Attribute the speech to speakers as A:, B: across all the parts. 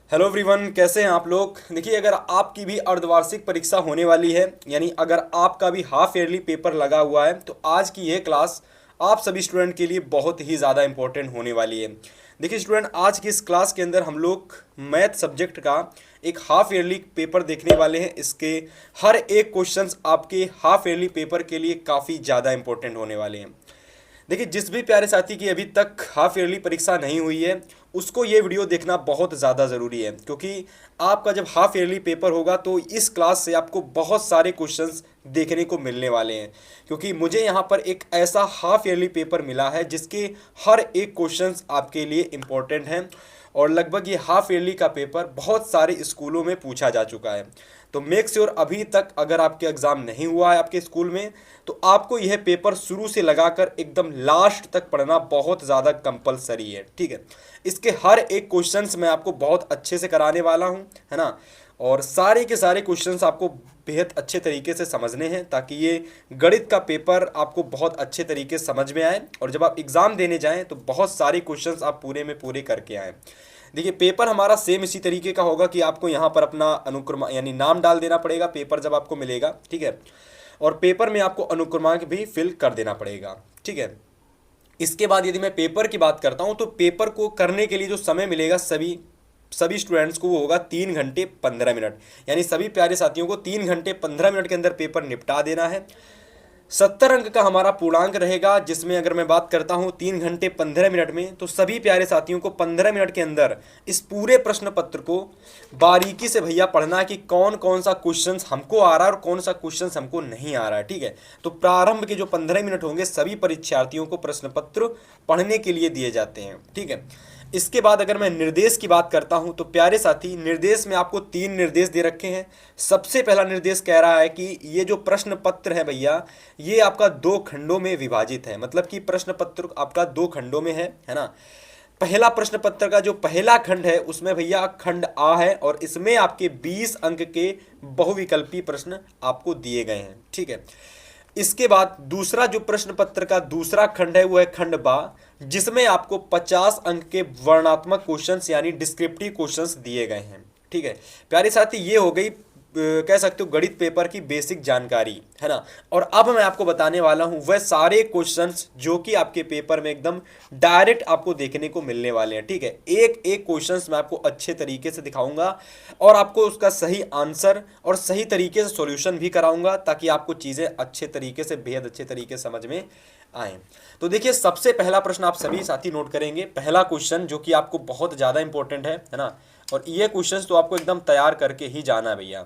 A: Hello everyone, कैसे हैं आप लोग। देखिए, अगर आपकी भी अर्धवार्षिक परीक्षा होने वाली है, यानी अगर आपका भी हाफ ईयरली पेपर लगा हुआ है, तो आज की यह क्लास आप सभी स्टूडेंट के लिए बहुत ही ज़्यादा इंपॉर्टेंट होने वाली है। देखिए स्टूडेंट, आज की इस क्लास के अंदर हम लोग मैथ सब्जेक्ट का एक हाफ ईयरली पेपर देखने वाले हैं। इसके हर एक क्वेश्चंस आपके हाफ ईयरली पेपर के लिए काफ़ी ज़्यादा इंपॉर्टेंट होने वाले हैं। देखिए, जिस भी प्यारे साथी की अभी तक हाफ ईयरली परीक्षा नहीं हुई है, उसको ये वीडियो देखना बहुत ज़्यादा ज़रूरी है, क्योंकि आपका जब हाफ ईयरली पेपर होगा तो इस क्लास से आपको बहुत सारे क्वेश्चंस देखने को मिलने वाले हैं। क्योंकि मुझे यहाँ पर एक ऐसा हाफ ईयरली पेपर मिला है जिसके हर एक क्वेश्चंस आपके लिए इम्पोर्टेंट हैं, और लगभग ये हाफ ईयरली का पेपर बहुत सारे स्कूलों में पूछा जा चुका है। तो मेक श्योर अभी तक अगर आपके एग्ज़ाम नहीं हुआ है आपके स्कूल में, तो आपको यह पेपर शुरू से लगाकर एकदम लास्ट तक पढ़ना बहुत ज़्यादा कंपलसरी है। ठीक है, इसके हर एक क्वेश्चंस मैं आपको बहुत अच्छे से कराने वाला हूं, है ना। और सारे के सारे क्वेश्चंस आपको बेहद अच्छे तरीके से समझने हैं, ताकि ये गणित का पेपर आपको बहुत अच्छे तरीके से समझ में आए, और जब आप एग्ज़ाम देने जाएं तो बहुत सारे क्वेश्चंस आप पूरे में पूरे करके आएँ। देखिए, पेपर हमारा सेम इसी तरीके का होगा कि आपको यहाँ पर अपना अनुक्रम यानी नाम डाल देना पड़ेगा पेपर जब आपको मिलेगा। ठीक है, और पेपर में आपको अनुक्रमांक भी फिल कर देना पड़ेगा। ठीक है, इसके बाद यदि मैं पेपर की बात करता हूँ, तो पेपर को करने के लिए जो समय मिलेगा सभी सभी स्टूडेंट्स को, वो होगा 3 घंटे 15 मिनट। यानी सभी प्यारे साथियों को 3 घंटे 15 मिनट के अंदर पेपर निपटा देना है। 70 अंक का हमारा पूर्णांक रहेगा, जिसमें अगर मैं बात करता हूं 3 घंटे 15 मिनट में, तो सभी प्यारे साथियों को 15 मिनट के अंदर इस पूरे प्रश्न पत्र को बारीकी से भैया पढ़ना है कि कौन कौन सा क्वेश्चंस हमको आ रहा है और कौन सा क्वेश्चंस हमको नहीं आ रहा है। ठीक है, तो प्रारंभ के जो 15 मिनट होंगे सभी परीक्षार्थियों को प्रश्न पत्र पढ़ने के लिए दिए जाते हैं। ठीक है, इसके बाद अगर मैं निर्देश की बात करता हूं, तो प्यारे साथी, निर्देश में आपको 3 निर्देश दे रखे हैं। सबसे पहला निर्देश कह रहा है कि ये जो प्रश्न पत्र है भैया, ये आपका 2 खंडों में विभाजित है। मतलब कि प्रश्न पत्र आपका 2 खंडों में है ना। पहला प्रश्न पत्र का जो पहला खंड है उसमें भैया खंड आ है, और इसमें आपके 20 अंक के बहुविकल्पी प्रश्न आपको दिए गए हैं। ठीक है, इसके बाद दूसरा जो प्रश्न पत्र का दूसरा खंड है वो है खंड बा, जिसमें आपको 50 अंक के वर्णनात्मक क्वेश्चंस यानी डिस्क्रिप्टिव क्वेश्चंस दिए गए हैं। ठीक है प्यारे साथी, ये हो गई कह सकते हो गणित पेपर की बेसिक जानकारी, है ना। और अब मैं आपको बताने वाला हूं वह सारे क्वेश्चंस जो कि आपके पेपर में एकदम डायरेक्ट आपको देखने को मिलने वाले हैं। ठीक है, एक एक क्वेश्चंस मैं आपको अच्छे तरीके से दिखाऊंगा, और आपको उसका सही आंसर और सही तरीके से सॉल्यूशन भी कराऊंगा, ताकि आपको चीज़ें अच्छे तरीके से, बेहद अच्छे तरीके से समझ में आए। तो देखिए, सबसे पहला प्रश्न आप सभी साथी नोट करेंगे। पहला क्वेश्चन जो कि आपको बहुत ज़्यादा इंपॉर्टेंट है ना, और ये क्वेश्चंस तो आपको एकदम तैयार करके ही जाना है भैया।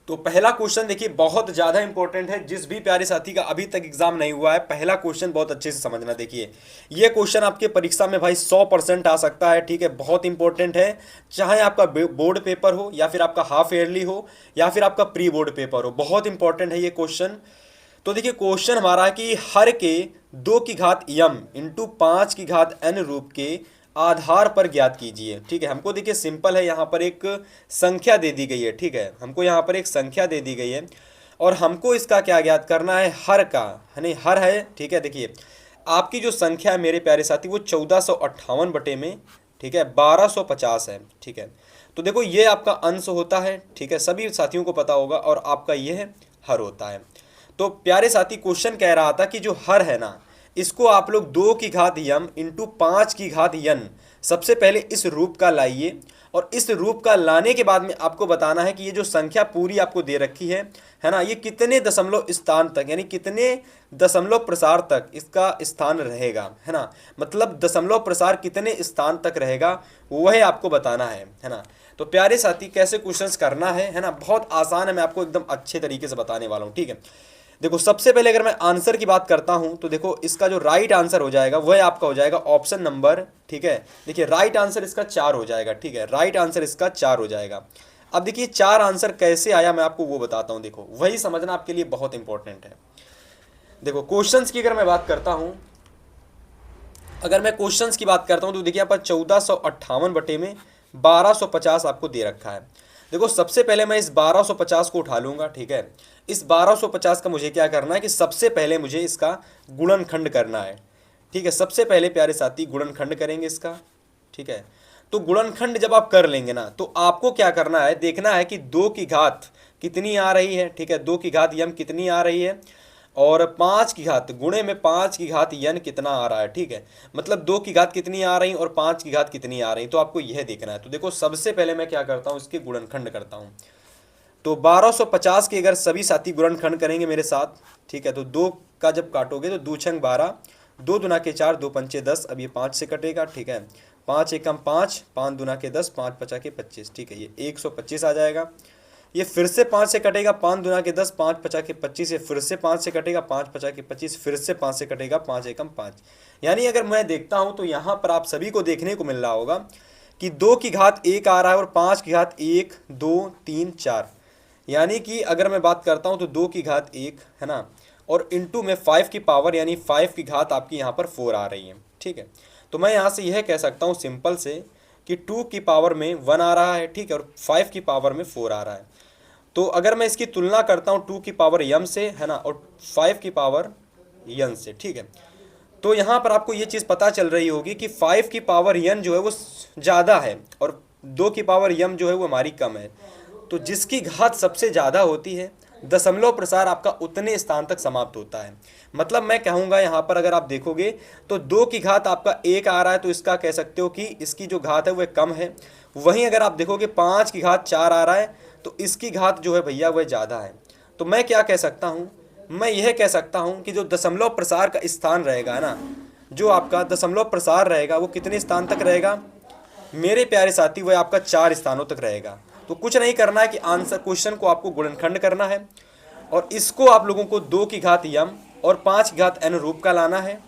A: तो पहला क्वेश्चन देखिए बहुत ज़्यादा इंपॉर्टेंट है। जिस भी प्यारे साथी का अभी तक एग्जाम नहीं हुआ है, पहला क्वेश्चन बहुत अच्छे से समझना। देखिए, ये क्वेश्चन आपके परीक्षा में भाई 100% आ सकता है। ठीक है, बहुत इंपॉर्टेंट है, चाहे आपका बोर्ड पेपर हो, या फिर आपका हाफ ईयरली हो, या फिर आपका प्री बोर्ड पेपर हो, बहुत इंपॉर्टेंट है ये क्वेश्चन। तो देखिए, क्वेश्चन हमारा है कि हर के 2 की घात m इंटू 5 की घात n रूप के आधार पर ज्ञात कीजिए। ठीक है, हमको देखिए सिंपल है, यहाँ पर एक संख्या दे दी गई है। ठीक है, हमको यहाँ पर एक संख्या दे दी गई है, और हमको इसका क्या ज्ञात करना है, हर का, है नहीं, हर है। ठीक है, देखिए आपकी जो संख्या है मेरे प्यारे साथी, वो 1458 बटे में, ठीक है, 1250 है। ठीक है, तो देखो ये आपका अंश होता है। ठीक है, सभी साथियों को पता होगा, और आपका ये है हर होता है। तो प्यारे साथी, क्वेश्चन कह रहा था कि जो हर है ना, इसको आप लोग 2 की घात m इंटू 5 की घात n सबसे पहले इस रूप का लाइए, और इस रूप का लाने के बाद में आपको बताना है कि ये जो संख्या पूरी आपको दे रखी है ना, ये कितने दशमलव स्थान तक, यानी कितने दशमलव प्रसार तक इसका स्थान रहेगा, है ना। मतलब दशमलव प्रसार कितने स्थान तक रहेगा वह आपको बताना है ना। तो प्यारे साथी, कैसे क्वेश्चंस करना है ना, बहुत आसान है, मैं आपको एकदम अच्छे तरीके से बताने वाला हूँ। ठीक है, देखो सबसे पहले अगर मैं आंसर की बात करता हूं, तो देखो इसका जो राइट आंसर हो जाएगा वह आपका हो जाएगा ऑप्शन नंबर। ठीक है, देखिए राइट आंसर इसका 4 हो जाएगा। ठीक है, राइट आंसर इसका 4 हो जाएगा। अब देखिए 4 आंसर कैसे आया मैं आपको वो बताता हूं। देखो वही समझना आपके लिए बहुत इंपॉर्टेंट है। देखो क्वेश्चंस की अगर मैं बात करता हूं, अगर मैं क्वेश्चंस की बात करता हूं, तो देखिए यहाँ पर 1458 बटे में 1250 आपको दे रखा है। देखो सबसे पहले मैं इस 1250 को उठा लूंगा। ठीक है, इस 1250 का मुझे क्या करना है कि सबसे पहले मुझे इसका गुणनखंड करना है। ठीक है, सबसे पहले प्यारे साथी गुणनखंड करेंगे इसका। ठीक है, तो गुणनखंड जब आप कर लेंगे ना, तो आपको क्या करना है, देखना है कि 2 की घात कितनी आ रही है, ठीक है, 2 की घात यम कितनी आ रही है, और 5 की घात गुणे में 5 की घात यन कितना आ रहा है, ठीक है, मतलब 2 की घात कितनी आ रही और 5 की घात कितनी आ रही, तो आपको यह देखना है। तो देखो सबसे पहले मैं क्या करता हूँ, इसके गुणनखंड करता हूँ। तो 1250 के अगर सभी साथी गुणनखंड करेंगे मेरे साथ, ठीक है, तो 2 का जब काटोगे तो 2 छंग 12, 2 दुना के 4, 2 पंचे 10, अब ये 5 से कटेगा, ठीक है, 5 एकम 5, 5 दुना के 10, 5 पचा के 25, ठीक है, ये 125 आ जाएगा। ये फिर से 5 से कटेगा, 5 दुना के 10, 5 पचा के 25, ये फिर से 5 से कटेगा, 5 पचा के 25, फिर से 5 से कटेगा, 5 एकम 5। यानी अगर मैं देखता हूं तो यहाँ पर आप सभी को देखने को मिल रहा होगा कि 2 की घात 1 आ रहा है और 5 की घात 1, 2, 3, 4। यानी कि अगर मैं बात करता हूं तो 2 की घात 1 है ना, और इंटू में 5 की पावर यानी 5 की घात आपकी यहाँ पर 4 आ रही है, ठीक है। तो मैं यहाँ से यह कह सकता हूँ सिंपल से कि 2 की पावर में 1 आ रहा है, ठीक है, और 5 की पावर में 4 आ रहा है। तो अगर मैं इसकी तुलना करता हूँ 2 की पावर यम से, है ना, और 5 की पावर यन से, ठीक है, तो यहाँ पर आपको ये चीज़ पता चल रही होगी कि 5 की पावर यन जो है वो ज़्यादा है और 2 की पावर यम जो है वो हमारी कम है। तो जिसकी घात सबसे ज़्यादा होती है, दशमलव प्रसार आपका उतने स्थान तक समाप्त होता है। मतलब मैं कहूँगा यहाँ पर अगर आप देखोगे तो 2 की घात आपका 1 आ रहा है, तो इसका कह सकते हो कि इसकी जो घात है वह कम है। वहीं अगर आप देखोगे 5 की घात 4 आ रहा है, तो इसकी घात जो है भैया वह ज़्यादा है। तो मैं क्या कह सकता हूँ, मैं यह कह सकता हूँ कि जो दशमलव प्रसार का स्थान रहेगा ना, जो आपका दशमलव प्रसार रहेगा वो कितने स्थान तक रहेगा मेरे प्यारे साथी, वह आपका 4 स्थानों तक रहेगा। तो कुछ नहीं करना है कि आंसर क्वेश्चन को आपको गुणनखंड करना है और इसको आप लोगों को 2 की घात यम और 5 की घात एन रूप का लाना है।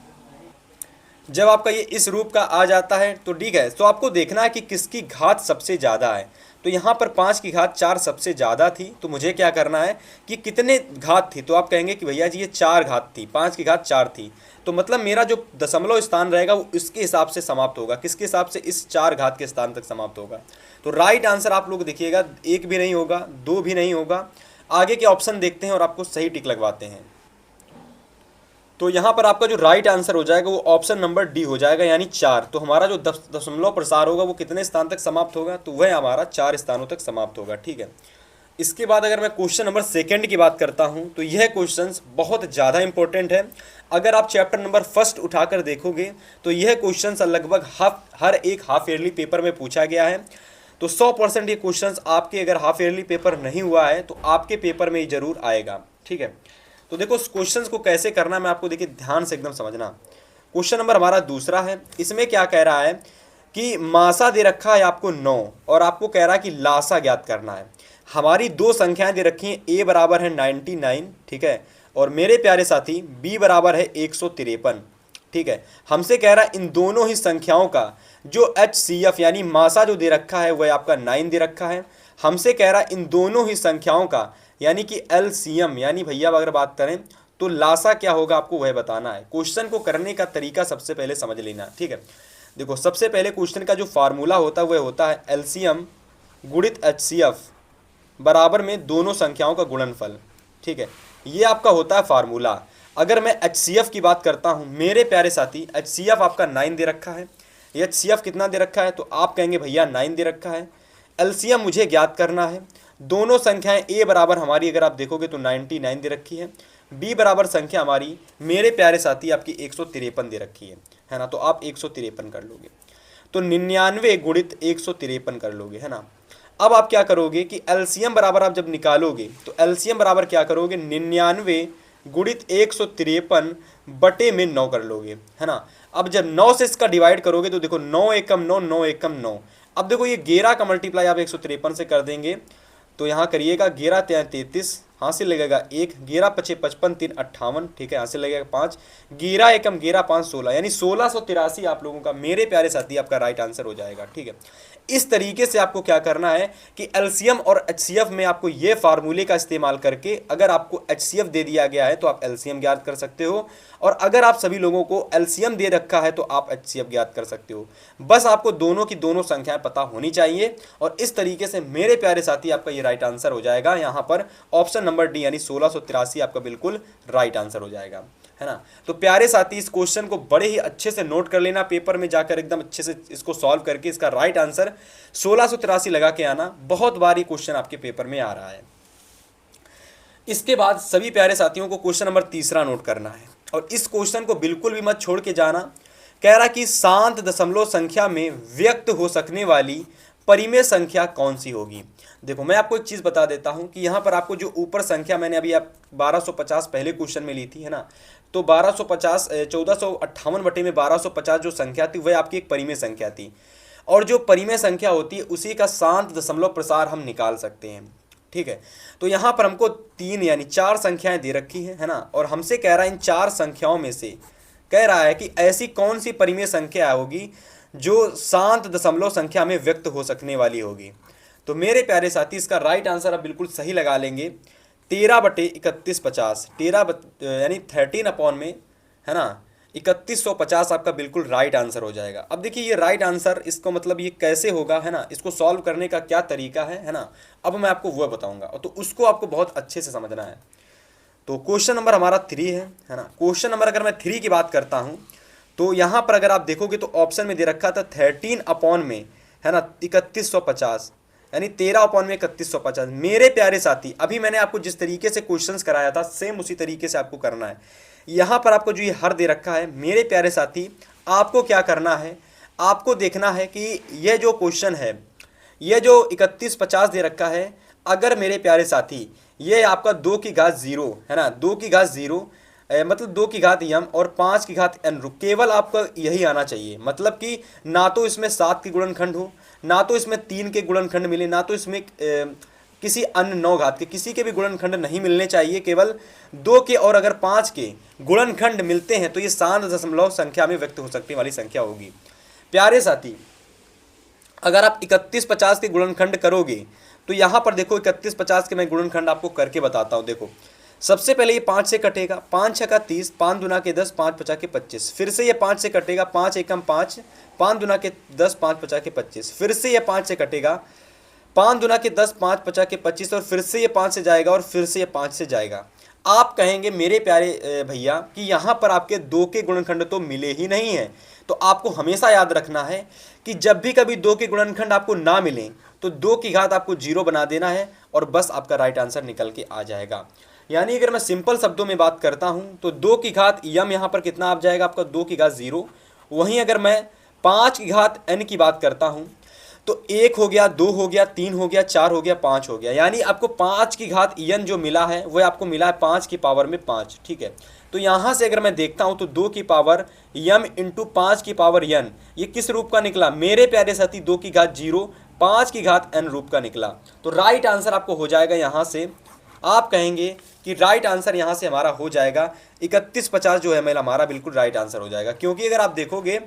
A: जब आपका ये इस रूप का आ जाता है तो ठीक है, तो आपको देखना है कि किसकी घात सबसे ज़्यादा है। तो यहाँ पर 5 की घात 4 सबसे ज़्यादा थी, तो मुझे क्या करना है कि कितने घात थी, तो आप कहेंगे कि भैया जी ये 4 घात थी, 5 की घात 4 थी, तो मतलब मेरा जो दशमलव स्थान रहेगा वो इसके हिसाब से समाप्त होगा, किसके हिसाब से, इस 4 घात के स्थान तक समाप्त होगा। तो राइट आंसर आप लोग देखिएगा 1 भी नहीं होगा, 2 भी नहीं होगा। आगे के ऑप्शन देखते हैं और आपको सही टिक लगवाते हैं। तो यहाँ पर आपका जो राइट आंसर हो जाएगा वो ऑप्शन नंबर डी हो जाएगा, यानी 4। तो हमारा जो दशमलव प्रसार होगा वो कितने स्थान तक समाप्त होगा, तो वह हमारा 4 स्थानों तक समाप्त होगा, ठीक है। इसके बाद अगर मैं क्वेश्चन नंबर 2 की बात करता हूँ तो यह क्वेश्चन बहुत ज़्यादा इंपॉर्टेंट है। अगर आप चैप्टर नंबर 1 उठाकर देखोगे तो यह क्वेश्चन लगभग हर एक हाफ ईयरली पेपर में पूछा गया है। तो 100% ये क्वेश्चन आपके अगर हाफ ईयरली पेपर नहीं हुआ है तो आपके पेपर में ही जरूर आएगा, ठीक है। तो देखो उस क्वेश्चंस को कैसे करना, मैं आपको देखिए ध्यान से एकदम समझना। क्वेश्चन नंबर हमारा दूसरा है, इसमें क्या कह रहा है कि मासा दे रखा है आपको 9 और आपको कह रहा है कि लासा ज्ञात करना है। हमारी 2 संख्याएं दे रखी हैं, ए बराबर है 99, ठीक है, और मेरे प्यारे साथी बी बराबर है 153, ठीक है। हमसे कह रहा है इन दोनों ही संख्याओं का जो HCF यानी मासा जो दे रखा है वह आपका 9 दे रखा है। हमसे कह रहा है इन दोनों ही संख्याओं का यानी कि LCM यानी भैया अगर बात करें तो लासा क्या होगा आपको वह बताना है। क्वेश्चन को करने का तरीका सबसे पहले समझ लेना, ठीक है। देखो सबसे पहले क्वेश्चन का जो फार्मूला होता है वह होता है LCM गुणित HCF बराबर में दोनों संख्याओं का गुणनफल, ठीक है, ये आपका होता है फार्मूला। अगर मैं HCF की बात करता हूं मेरे प्यारे साथी, HCF आपका 9 दे रखा है, HCF कितना दे रखा है, तो आप कहेंगे भैया 9 दे रखा है। LCM मुझे ज्ञात करना है। दोनों संख्याएं A बराबर हमारी अगर आप देखोगे तो 99 दे रखी है, B बराबर संख्या हमारी मेरे प्यारे साथी आपकी 153 दे रखी है ना, तो आप 153 कर लोगे। तो 99 गुणित 153 कर लोगे, है ना। अब आप क्या करोगे कि LCM बराबर आप जब निकालोगे तो LCM बराबर क्या करोगे, 99 गुणित 153 बटे में 9 कर लोगे, है ना। अब जब 9 से इसका डिवाइड करोगे तो देखो 9 एकम 9, 9 एकम 9। अब देखो ये 11 का मल्टीप्लाई आप 153 से कर देंगे तो यहाँ करिएगा 11 3 33, हासिल लगेगा 1, 11 5 55 3 58, ठीक है, हासिल लगेगा 5, 11 एकम 11 5 16, यानी 1683 आप लोगों का मेरे प्यारे साथी आपका राइट आंसर हो जाएगा, ठीक है। इस तरीके से आपको क्या करना है कि LCM और HCF में आपको ये फार्मूले का इस्तेमाल करके अगर आपको HCF दे दिया गया है तो आप LCM ज्ञात कर सकते हो, और अगर आप सभी लोगों को LCM दे रखा है तो आप HCF ज्ञात कर सकते हो। बस आपको दोनों की दोनों संख्याएं पता होनी चाहिए, और इस तरीके से मेरे प्यारे साथी आपका ये राइट आंसर हो जाएगा। यहाँ पर ऑप्शन नंबर डी यानी 1683 आपका बिल्कुल राइट आंसर हो जाएगा। है ना। तो प्यारे साथी इस क्वेश्चन को बड़े ही अच्छे से नोट कर लेना, पेपर में जाकर एकदम अच्छे से इसको सॉल्व करके इसका राइट आंसर 1683 लगा के आना। बहुत बार ये क्वेश्चन आपके पेपर में आ रहा है। इसके बाद सभी प्यारे साथियों को क्वेश्चन नंबर तीसरा नोट करना है, और इस क्वेश्चन को बिल्कुल भी मत छोड़ के जाना। कह रहा कि शांत दशमलव संख्या में व्यक्त हो सकने वाली परिमेय संख्या कौन सी होगी। देखो मैं आपको एक चीज़ बता देता हूं कि यहाँ पर आपको जो ऊपर संख्या मैंने अभी आप 1250 पहले क्वेश्चन में ली थी, है ना, तो 1250 1458 बटे में 1250 जो संख्या थी वह आपकी एक परिमेय संख्या थी, और जो परिमेय संख्या होती है उसी का शांत दशमलव प्रसार हम निकाल सकते हैं। ठीक है, तो यहाँ पर हमको 3 यानी 4 संख्याएं दे रखी है ना, और हमसे कह रहा है इन 4 संख्याओं में से कह रहा है कि ऐसी कौन सी परिमेय संख्या होगी जो शांत दशमलव संख्या में व्यक्त हो सकने वाली होगी। तो मेरे प्यारे साथी इसका राइट आंसर आप बिल्कुल सही लगा लेंगे, 13 बटे 3150, 13 यानी 13 अपॉन में, है ना, 3150 आपका बिल्कुल राइट आंसर हो जाएगा। अब देखिए ये राइट आंसर, इसको मतलब ये कैसे होगा, है ना, इसको सॉल्व करने का क्या तरीका है ना, अब मैं आपको वो बताऊंगा, तो उसको आपको बहुत अच्छे से समझना है। तो क्वेश्चन नंबर हमारा 3 है ना। क्वेश्चन नंबर अगर मैं 3 की बात करता हूँ तो यहाँ पर अगर आप देखोगे तो ऑप्शन में दे रखा था 13 अपॉन में, है ना, 3150, यानी 13 अपॉन में 3150। मेरे प्यारे साथी अभी मैंने आपको जिस तरीके से क्वेश्चंस कराया था सेम उसी तरीके से आपको करना है। यहाँ पर आपको जो ये हर दे रखा है, मेरे प्यारे साथी आपको क्या करना है, आपको देखना है कि यह जो क्वेश्चन है, यह जो 3150 दे रखा है, अगर मेरे प्यारे साथी ये आपका 2 की घात 0, है ना, 2 की घात 0 मतलब 2 की घात यम और 5 की घात n, केवल आपका यही आना चाहिए। मतलब कि ना तो इसमें 7 के गुणनखंड हो, ना तो इसमें 3 के गुणनखंड मिले, ना तो इसमें किसी अन्य 9 घात के किसी के भी गुणनखंड नहीं मिलने चाहिए। केवल 2 के और अगर 5 के गुणनखंड मिलते हैं तो ये शांत दशमलव संख्या में व्यक्त हो सकने वाली संख्या होगी। प्यारे साथी अगर आप 3150 के गुणनखंड करोगे तो यहाँ पर देखो 3150 के मैं गुणनखंड आपको करके बताता हूँ। देखो सबसे पहले ये 5 से कटेगा, 5 छका 30, 5 दूना के 10, 5 पचा के 25। फिर से ये 5 से कटेगा, 5 एकम 5, 5 दूना के 10, 5 पचा के 25। फिर से ये 5 से कटेगा, 5 दूना के 10, 5 पचा के 25, और फिर से ये 5 से जाएगा और फिर से ये 5 से जाएगा। आप कहेंगे मेरे प्यारे भैया कि यहाँ पर आपके 2 के गुणनखंड तो मिले ही नहीं हैं। तो आपको हमेशा याद रखना है कि जब भी कभी 2 के गुणनखंड आपको ना मिले तो 2 की घात आपको 0 बना देना है और बस आपका राइट आंसर निकल के आ जाएगा। यानी अगर मैं सिंपल शब्दों में बात करता हूं तो 2 की घात यम यहाँ पर कितना आ जाएगा आपका 2 की घात 0। वहीं अगर मैं 5 की घात n की बात करता हूं तो 1 हो गया, 2 हो गया, 3 हो गया, 4 हो गया, 5 हो गया। यानी आपको 5 की घात n जो मिला है वह आपको मिला है 5 की पावर में 5। ठीक है, तो यहाँ से अगर मैं देखता हूँ तो 2 की पावर m इंटू 5 की पावर n, ये किस रूप का निकला मेरे प्यारे साथी, 2 की घात 0, 5 की घात n रूप का निकला। तो राइट आंसर आपको हो जाएगा यहाँ से, आप कहेंगे कि राइट आंसर यहाँ से हमारा हो जाएगा 3150 जो है मेरा हमारा बिल्कुल राइट आंसर हो जाएगा। क्योंकि अगर आप देखोगे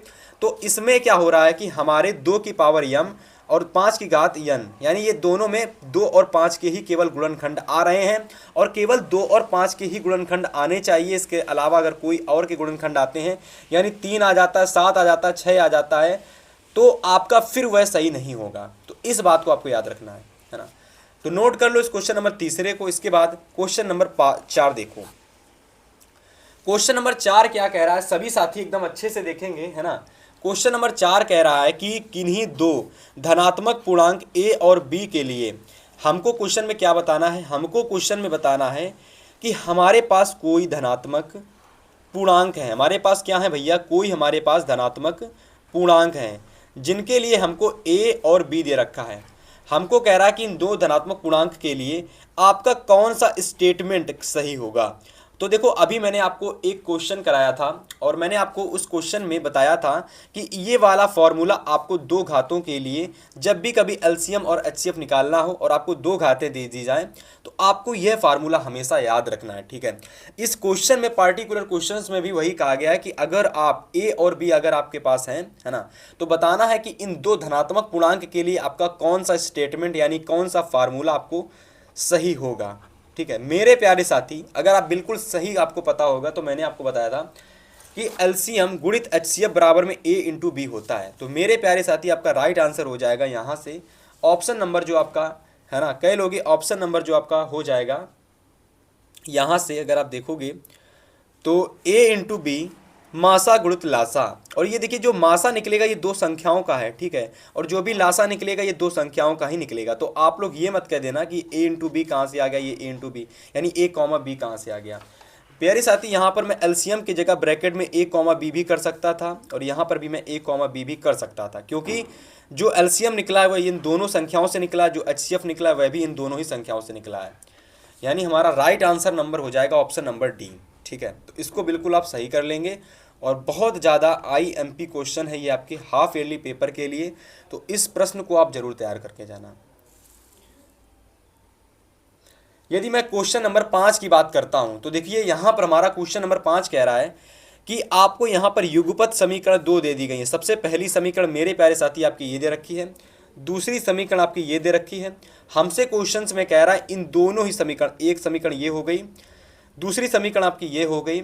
A: तो इसमें क्या हो रहा है कि हमारे 2 की पावर m और 5 की घात n, यानी ये दोनों में 2 और 5 के ही केवल गुणनखंड आ रहे हैं, और केवल 2 और 5 के ही गुणनखंड आने चाहिए। इसके अलावा अगर कोई और के गुणनखंड आते हैं, यानी 3 आ जाता है, 7 आ जाता है, 6 आ जाता है, तो आपका फिर वह सही नहीं होगा। तो इस बात को आपको याद रखना है ना। तो नोट कर लो इस क्वेश्चन नंबर तीसरे को। इसके बाद क्वेश्चन नंबर 4 देखो। क्वेश्चन नंबर 4 क्या कह रहा है, सभी साथी एकदम अच्छे से देखेंगे, है ना। क्वेश्चन नंबर 4 कह रहा है कि किन्हीं 2 धनात्मक पूर्णांक a और b के लिए हमको क्वेश्चन में क्या बताना है, हमको क्वेश्चन में बताना है कि हमारे पास कोई धनात्मक पूर्णांक है। हमारे पास क्या है भैया, कोई हमारे पास धनात्मक पूर्णांक हैं जिनके लिए हमको a और b दे रखा है। हमको कह रहा है कि इन 2 धनात्मक पूर्णांक के लिए आपका कौन सा स्टेटमेंट सही होगा। तो देखो अभी मैंने आपको एक क्वेश्चन कराया था और मैंने आपको उस क्वेश्चन में बताया था कि ये वाला फॉर्मूला आपको 2 घातों के लिए जब भी कभी एलसीएम और एचसीएफ निकालना हो और आपको 2 घातें दे दी जाएं तो आपको यह फार्मूला हमेशा याद रखना है। ठीक है, इस क्वेश्चन में पार्टिकुलर क्वेश्चंस में भी वही कहा गया है कि अगर आप ए और बी अगर आपके पास हैं, है ना, तो बताना है कि इन 2 धनात्मक पूर्णांक के लिए आपका कौन सा स्टेटमेंट यानी कौन सा फार्मूला आपको सही होगा। ठीक है मेरे प्यारे साथी, अगर आप बिल्कुल सही आपको पता होगा तो मैंने आपको बताया था कि एलसीएम गुणित एचसीएफ बराबर में a इंटू बी होता है। तो मेरे प्यारे साथी आपका राइट आंसर हो जाएगा यहाँ से ऑप्शन नंबर जो आपका है ना, कह लोगे ऑप्शन नंबर जो आपका हो जाएगा यहाँ से। अगर आप देखोगे तो a इंटू बी मासा गुणित लासा, और ये देखिए जो मासा निकलेगा ये दो संख्याओं का है, ठीक है, और जो भी लासा निकलेगा ये दो संख्याओं का ही निकलेगा। तो आप लोग ये मत कह देना कि a इंटू बी कहाँ से आ गया, ये a इंटू बी यानी a कॉमा बी कहाँ से आ गया। प्यारे साथी यहाँ पर मैं एलसीएम की जगह ब्रैकेट में a कॉमा बी भी कर सकता था, और यहाँ पर भी मैं a कॉमा बी भी कर सकता था, क्योंकि जो एलसीएम निकला है वह इन दोनों संख्याओं से निकला है, जो एचसीएफ निकला है वह भी इन दोनों ही संख्याओं से निकला है। यानी हमारा राइट आंसर नंबर हो जाएगा ऑप्शन नंबर डी, ठीक है। तो इसको बिल्कुल आप सही कर लेंगे, और बहुत ज़्यादा आईएमपी क्वेश्चन है ये आपके हाफ ईयरली पेपर के लिए, तो इस प्रश्न को आप जरूर तैयार करके जाना। यदि मैं क्वेश्चन नंबर 5 की बात करता हूं तो देखिए यहाँ पर हमारा क्वेश्चन नंबर 5 कह रहा है कि आपको यहाँ पर युगपत समीकरण दो दे दी गई है। सबसे पहली समीकरण मेरे प्यारे साथी आपकी ये दे रखी है, दूसरी समीकरण आपकी ये दे रखी है। हमसे क्वेश्चंस में कह रहा है इन दोनों ही समीकरण, एक समीकरण ये हो गई, दूसरी समीकरण आपकी ये हो गई।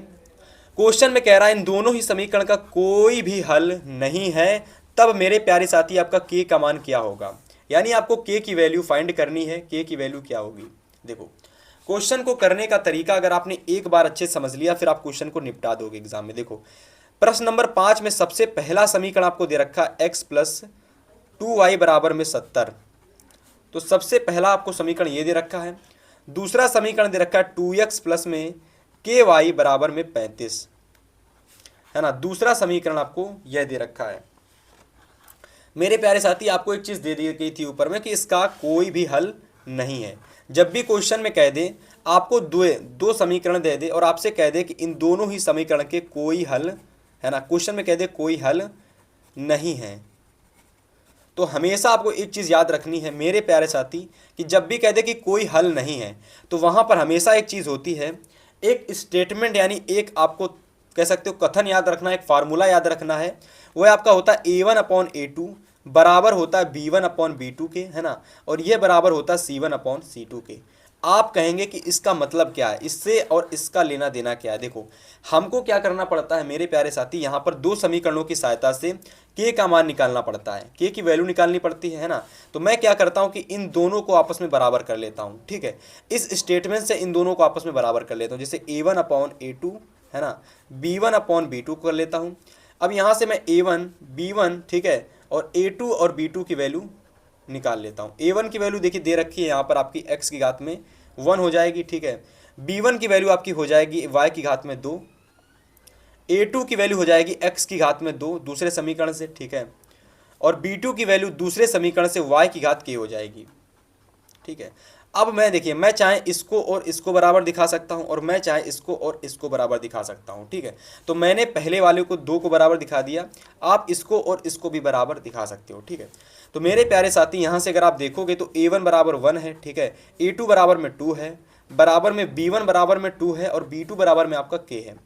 A: क्वेश्चन में कह रहा है इन दोनों ही समीकरण का कोई भी हल नहीं है, तब मेरे प्यारे साथी आपका के का मान क्या होगा। यानी आपको के की वैल्यू फाइंड करनी है, के की वैल्यू क्या होगी। देखो क्वेश्चन को करने का तरीका अगर आपने एक बार अच्छे समझ लिया फिर आप क्वेश्चन को निपटा दोगे एग्जाम में। देखो प्रश्न नंबर 5 में सबसे पहला समीकरण आपको दे रखा है x प्लस 2y बराबर में 70, तो सबसे पहला आपको समीकरण ये दे रखा है। दूसरा समीकरण दे रखा है 2x प्लस में ky बराबर में 35, है ना। दूसरा समीकरण आपको यह दे रखा है। मेरे प्यारे साथी आपको एक चीज दे दी गई थी ऊपर में कि इसका कोई भी हल नहीं है। जब भी क्वेश्चन में कह दे आपको दो समीकरण दे दे और आपसे कह दे कि इन दोनों ही समीकरण के कोई हल, है ना, क्वेश्चन में कह दे कोई हल नहीं है, तो हमेशा आपको एक चीज़ याद रखनी है मेरे प्यारे साथी कि जब भी कह दे कि कोई हल नहीं है तो वहाँ पर हमेशा एक चीज़ होती है, एक स्टेटमेंट यानी एक आपको कह सकते हो कथन याद रखना, एक फार्मूला याद रखना है। वह आपका होता है A1/A2 बराबर होता है B1/B2 के, है ना, और ये बराबर होता है C1/C2 के। आप कहेंगे कि इसका मतलब क्या है, इससे और इसका लेना देना क्या है। देखो हमको क्या करना पड़ता है मेरे प्यारे साथी, यहाँ पर दो समीकरणों की सहायता से के का मान निकालना पड़ता है, के की वैल्यू निकालनी पड़ती है ना। तो मैं क्या करता हूँ कि इन दोनों को आपस में बराबर कर लेता हूँ, ठीक है। इस स्टेटमेंट से इन दोनों को आपस में बराबर कर लेता हूँ, जैसे A1/A2, है ना, B1/B2 कर लेता हूँ। अब यहाँ से मैं A1 B1, ठीक है, और A2 और B2 की वैल्यू निकाल लेता हूँ। A1 की वैल्यू देखिए दे रखी है यहाँ पर आपकी x की घात में 1 हो जाएगी, ठीक है। B1 की वैल्यू आपकी हो जाएगी y की घात में 2, A2 की वैल्यू हो जाएगी x की घात में 2 दूसरे समीकरण से, ठीक है, और B2 की वैल्यू दूसरे समीकरण से y की घात k हो जाएगी, ठीक है। अब मैं देखिए मैं चाहे इसको और इसको बराबर दिखा सकता हूं और मैं चाहे इसको और इसको बराबर दिखा सकता हूं, ठीक है। तो मैंने पहले वाले को 2 को बराबर दिखा दिया, आप इसको और इसको भी बराबर दिखा सकते हो, ठीक है। तो मेरे प्यारे साथी यहाँ से अगर आप देखोगे तो A1 बराबर 1 है, ठीक है, A2 बराबर में 2 है, बराबर में B1 बराबर में 2 है, और B2 बराबर में आपका k है।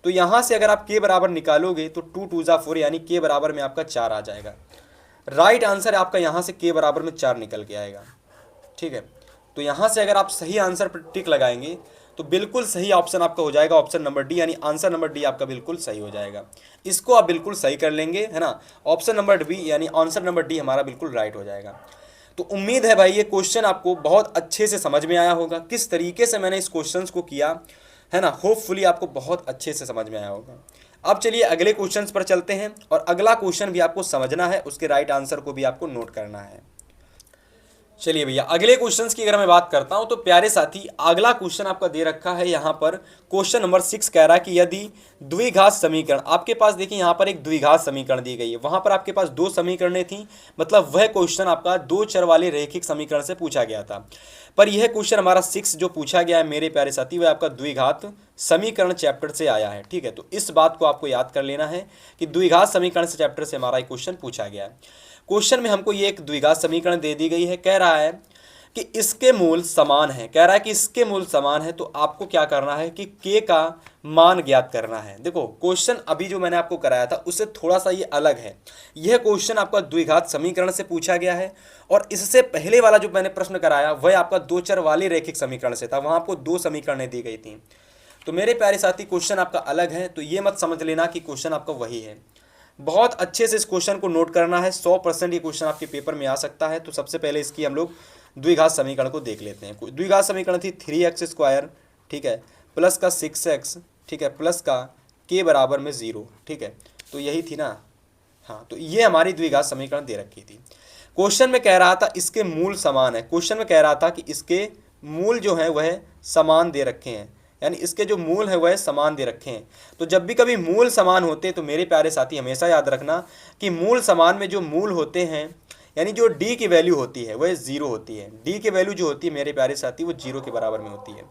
A: तो यहाँ से अगर आप k बराबर निकालोगे तो 2 2 जा 4 यानी k बराबर में आपका 4 आ जाएगा। राइट आंसर आपका यहाँ से k बराबर में 4 निकल के आएगा, ठीक है। तो यहाँ से अगर आप सही आंसर पर टिक लगाएंगे तो बिल्कुल सही ऑप्शन आपका हो जाएगा ऑप्शन नंबर डी, यानी आंसर नंबर डी आपका बिल्कुल सही हो जाएगा। इसको आप बिल्कुल सही कर लेंगे, है ना। ऑप्शन नंबर बी यानी आंसर नंबर डी हमारा बिल्कुल राइट हो जाएगा। तो उम्मीद है भाई ये क्वेश्चन आपको बहुत अच्छे से समझ में आया होगा, किस तरीके से मैंने इस क्वेश्चन को किया, है ना। होपफुली आपको बहुत अच्छे से समझ में आया होगा। अब चलिए अगले क्वेश्चन पर चलते हैं, और अगला क्वेश्चन भी आपको समझना है, उसके राइट आंसर को भी आपको नोट करना है। चलिए भैया अगले क्वेश्चंस की अगर मैं बात करता हूं तो प्यारे साथी अगला क्वेश्चन आपका दे रखा है यहाँ पर क्वेश्चन नंबर 6 कह रहा है कि यदि द्विघात समीकरण आपके पास, देखिए यहाँ पर एक द्विघात समीकरण दी गई है, वहां पर आपके पास दो समीकरणें थी, मतलब वह क्वेश्चन आपका दो चर वाले रैखिक समीकरण से पूछा गया था। पर यह क्वेश्चन हमारा 6 जो पूछा गया है मेरे प्यारे साथी वह आपका द्विघात समीकरण चैप्टर से आया है, ठीक है। तो इस बात को आपको याद कर लेना है कि द्विघात समीकरण से चैप्टर से हमारा एक क्वेश्चन पूछा गया है। क्वेश्चन में हमको ये एक द्विघात समीकरण दे दी गई है, कह रहा है कि इसके मूल समान है, कह रहा है कि इसके मूल समान है, तो आपको क्या करना है कि k का मान ज्ञात करना है। देखो क्वेश्चन अभी जो मैंने आपको कराया था उससे थोड़ा सा ये अलग है। यह क्वेश्चन आपका द्विघात समीकरण से पूछा गया है, और इससे पहले वाला जो मैंने प्रश्न कराया वह आपका दो चर वाले रैखिक समीकरण से था, वहां आपको दो समीकरणें दी गई थी। तो मेरे प्यारे साथी क्वेश्चन आपका अलग है, तो ये मत समझ लेना कि क्वेश्चन आपका वही है। बहुत अच्छे से इस क्वेश्चन को नोट करना है, 100% ये क्वेश्चन आपके पेपर में आ सकता है। तो सबसे पहले इसकी हम लोग द्विघात समीकरण को देख लेते हैं। द्विघात समीकरण थी 3x², ठीक है, प्लस का 6x ठीक है, प्लस का k बराबर में 0, ठीक है, तो यही थी ना। हाँ, तो ये हमारी द्विघात समीकरण दे रखी थी। क्वेश्चन में कह रहा था इसके मूल समान है, क्वेश्चन में कह रहा था कि इसके मूल जो है वह समान दे रखे हैं, यानी इसके जो मूल है वह समान दे रखे हैं। तो जब भी कभी मूल समान होते हैं तो मेरे प्यारे साथी हमेशा याद रखना कि मूल समान में जो मूल होते हैं, यानी जो d की वैल्यू होती है वह 0 होती है। d की वैल्यू जो होती है मेरे प्यारे साथी वो 0 के बराबर में होती है।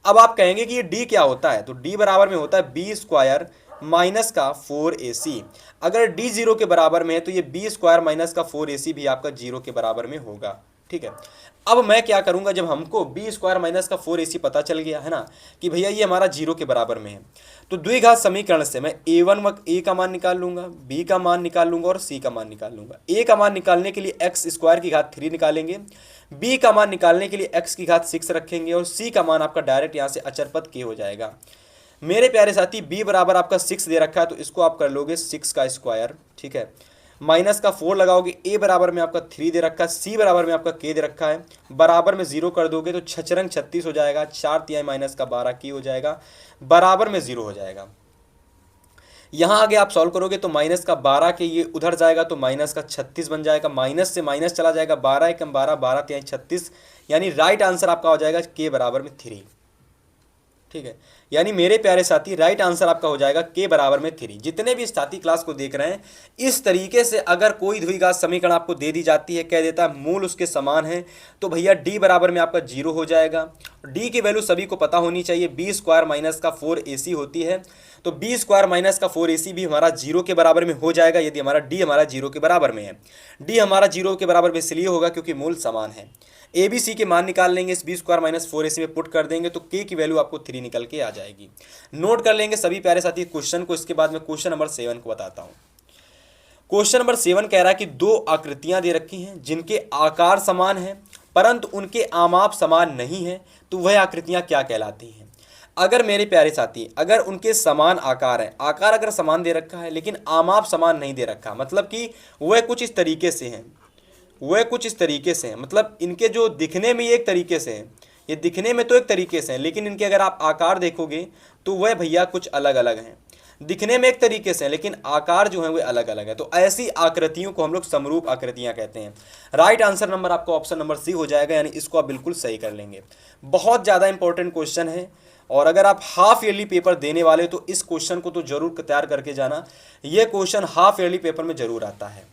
A: अब आप कहेंगे कि ये d क्या होता है, तो d बराबर में होता है बी स्क्वायर माइनस का 4ac। अगर d 0 के बराबर में है तो ये बी स्क्वायर माइनस का 4ac भी आपका 0 के बराबर में होगा, ठीक है। अब मैं क्या करूंगा, जब हमको बी स्क्वायर माइनस का 4ac पता चल गया है ना कि भैया ये हमारा 0 के बराबर में है, तो द्विघात समीकरण से मैं a का मान निकाल लूंगा, b का मान निकाल लूंगा और c का मान निकाल लूंगा। a का मान निकालने के लिए x स्क्वायर की घात 3 निकालेंगे, b का मान निकालने के लिए x की घात 6 रखेंगे और c का मान आपका डायरेक्ट यहाँ से अचर पद k हो जाएगा। मेरे प्यारे साथी b बराबर आपका 6 दे रखा है तो इसको आप कर लोगे 6 का स्क्वायर, ठीक है, माइनस का 4 लगाओगे, a बराबर में आपका 3 दे रखा है, c बराबर में आपका k दे रखा है, बराबर में 0 कर दोगे तो 6 36 हो जाएगा, 4 माइनस का 12 k हो जाएगा, बराबर में 0 हो जाएगा। यहाँ आगे आप सॉल्व करोगे तो माइनस का 12 के ये उधर जाएगा तो माइनस का 36 बन जाएगा, माइनस से माइनस चला जाएगा, 12 एकम 12, 12 36, यानी राइट आंसर आपका हो जाएगा k बराबर में 3, ठीक है। यानी मेरे प्यारे साथी राइट आंसर आपका हो जाएगा k बराबर में 3। जितने भी साथी क्लास को देख रहे हैं, इस तरीके से अगर कोई द्विघात समीकरण आपको दे दी जाती है, कह देता है मूल उसके समान है, तो भैया d बराबर में आपका 0 हो जाएगा। d की वैल्यू सभी को पता होनी चाहिए, बी स्क्वायर माइनस का 4ac होती है, तो बी स्क्वायर माइनस का 4ac भी हमारा 0 के बराबर में हो जाएगा यदि हमारा d हमारा 0 के बराबर में है। d हमारा 0 के बराबर में इसलिए होगा क्योंकि मूल समान है। ए बी सी के मान निकाल लेंगे, इस बी स्क्वायर माइनस 4ac में पुट कर देंगे तो k की वैल्यू आपको 3 निकल के आ जाएगी। नोट कर लेंगे सभी प्यारे साथी क्वेश्चन को, इसके बाद में क्वेश्चन नंबर 7 को बताता हूँ। क्वेश्चन नंबर 7 कह रहा है कि दो आकृतियां दे रखी हैं जिनके आकार समान है परंतु उनके आमाप समान नहीं है, तो वह आकृतियां क्या कहलाती हैं। अगर मेरे प्यारे साथी अगर उनके समान आकार है, आकार अगर समान दे रखा है लेकिन आमाप समान नहीं दे रखा, मतलब कि वह कुछ इस तरीके से हैं, वह कुछ इस तरीके से हैं, मतलब इनके जो दिखने में एक तरीके से हैं, ये दिखने में तो एक तरीके से हैं लेकिन इनके अगर आप आकार देखोगे तो वह भैया कुछ अलग अलग हैं। दिखने में एक तरीके से हैं लेकिन आकार जो है वो अलग अलग है, तो ऐसी आकृतियों को हम लोग समरूप आकृतियां कहते हैं। राइट आंसर नंबर आपका ऑप्शन नंबर सी हो जाएगा, यानी इसको आप बिल्कुल सही कर लेंगे। बहुत ज़्यादा इंपॉर्टेंट क्वेश्चन है और अगर आप हाफ ईयरली पेपर देने वाले तो इस क्वेश्चन को तो जरूर तैयार करके जाना, यह क्वेश्चन हाफ ईयरली पेपर में जरूर आता है।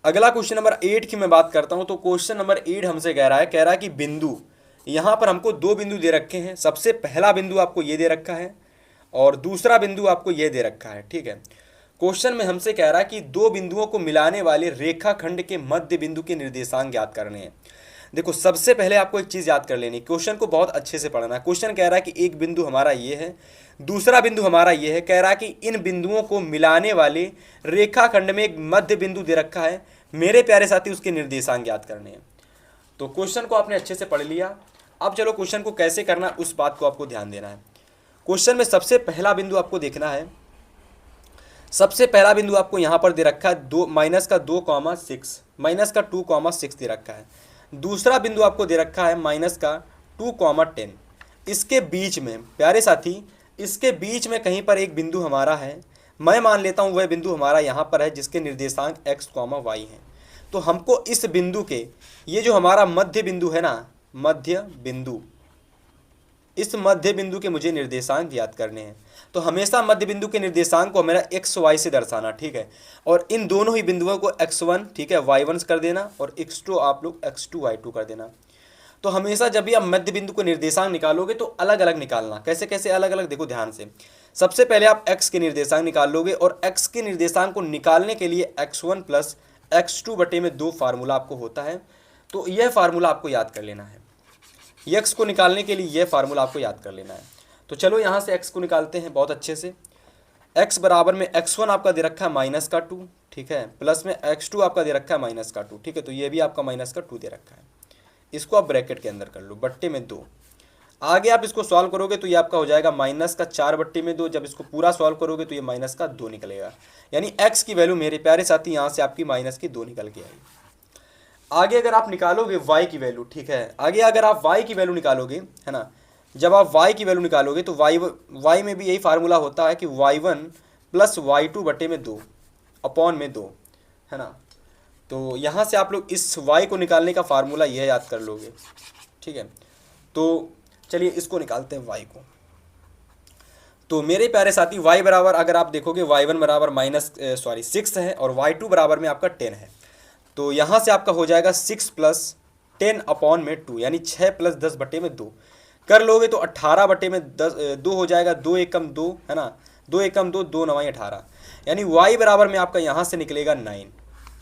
A: अगला क्वेश्चन नंबर 8 की मैं बात करता हूं, तो क्वेश्चन नंबर 8 हमसे कह रहा है कि बिंदु, यहां पर हमको दो बिंदु दे रखे हैं। सबसे पहला बिंदु आपको ये दे रखा है और दूसरा बिंदु आपको ये दे रखा है, ठीक है। क्वेश्चन में हमसे कह रहा है कि दो बिंदुओं को मिलाने वाले रेखाखंड के मध्य बिंदु के निर्देशांक ज्ञात करने हैं। देखो सबसे पहले आपको एक चीज़ याद कर लेनी, क्वेश्चन को बहुत अच्छे से पढ़ना है। क्वेश्चन कह रहा है कि एक बिंदु हमारा ये है, दूसरा बिंदु हमारा ये है, कह रहा है कि इन बिंदुओं को मिलाने वाले रेखाखंड में एक मध्य बिंदु दे रखा है, मेरे प्यारे साथी उसके निर्देशांक ज्ञात करने हैं। तो क्वेश्चन को आपने अच्छे से पढ़ लिया। अब चलो क्वेश्चन को कैसे करना उस बात को आपको ध्यान देना है। क्वेश्चन में सबसे पहला बिंदु आपको देखना है, सबसे पहला बिंदु आपको यहाँ पर दे रखा है माइनस का 2,6, माइनस का 2,6 दे रखा है। दूसरा बिंदु आपको दे रखा है माइनस का 2,10। इसके बीच में प्यारे साथी, इसके बीच में कहीं पर एक बिंदु हमारा है, मैं मान लेता हूँ वह बिंदु हमारा यहाँ पर है जिसके निर्देशांक x, y हैं। तो हमको इस बिंदु के, ये जो हमारा मध्य बिंदु है ना, मध्य बिंदु, इस मध्य बिंदु के मुझे निर्देशांक ज्ञात करने हैं। तो हमेशा मध्य बिंदु के निर्देशांक को मेरा x, y से दर्शाना, ठीक है। और इन दोनों ही बिंदुओं को x1, ठीक है, y1 कर देना और x2 आप लोग x2, y2 कर देना। तो हमेशा जब भी आप मध्य बिंदु को निर्देशांक निकालोगे तो अलग अलग निकालना। कैसे कैसे अलग अलग, देखो ध्यान से। सबसे पहले आप x के निर्देशांक निकाल लोगे और x के निर्देशांक को निकालने के लिए x1 प्लस x2 बटे में 2 फार्मूला आपको होता है, तो यह फार्मूला आपको याद कर लेना है। x को निकालने के लिए यह फार्मूला आपको याद कर लेना है। तो चलो यहाँ से x को निकालते हैं बहुत अच्छे से। x बराबर में x1 आपका दे रखा है माइनस का 2, ठीक है, प्लस में x2 आपका दे रखा है माइनस का 2, ठीक है। तो ये भी आपका माइनस का 2 दे रखा है, इसको आप ब्रैकेट के अंदर कर लो, बट्टे में 2। आगे आप इसको सॉल्व करोगे तो ये आपका हो जाएगा माइनस का 4 बट्टे में 2। जब इसको पूरा सॉल्व करोगे तो ये माइनस का 2 निकलेगा, यानी x की वैल्यू मेरे प्यारे साथी यहाँ से आपकी माइनस की 2 निकल के आई। आगे अगर आप निकालोगे y की वैल्यू, ठीक है, आगे अगर आप y की वैल्यू निकालोगे, है ना, जब आप y की वैल्यू निकालोगे तो y में भी यही फार्मूला होता है कि y1 प्लस y2 बटे में 2 अपॉन में 2, है ना। तो यहाँ से आप लोग इस y को निकालने का फार्मूला यह याद कर लोगे, ठीक है। तो चलिए इसको निकालते हैं y को। तो मेरे प्यारे साथी y बराबर अगर आप देखोगे y1 बराबर -6 है और y2 बराबर में आपका 10 है। तो यहाँ से आपका हो जाएगा 6 प्लस 10 अपॉन में 2, यानी 6 प्लस 10 बटे में 2 कर लोगे तो 18 बटे में 2 हो जाएगा, 2 एकम 2, है ना, 2 एकम 2, 2 9 18, यानी y बराबर में आपका यहाँ से निकलेगा 9,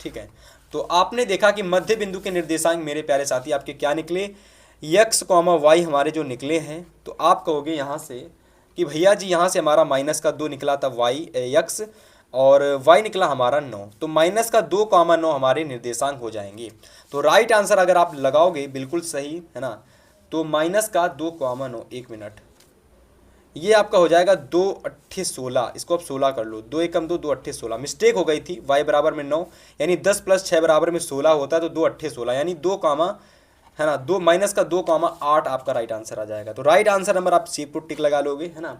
A: ठीक है। तो आपने देखा कि मध्य बिंदु के निर्देशांक मेरे प्यारे साथी आपके क्या निकले, x, y हमारे जो निकले हैं। तो आप कहोगे यहाँ से कि भैया जी यहाँ से हमारा -2 निकला था x और y निकला हमारा 9, तो -2, 9 हमारे निर्देशांक हो जाएंगे। तो राइट आंसर अगर आप लगाओगे बिल्कुल सही, है ना, तो -2, 9, 1 मिनट, ये आपका हो जाएगा 2 8 16, इसको आप 16 कर लो, 2 एकम 2, 2 8 16, मिस्टेक हो गई थी, y बराबर में 9, यानी 10 प्लस 6 बराबर में 16 होता है, तो 2 8 16, यानी 2, है ना, 2 -2, 8 आपका राइट आंसर आ जाएगा। तो राइट आंसर नंबर आप सी को टिक लगा लोगे, है ना।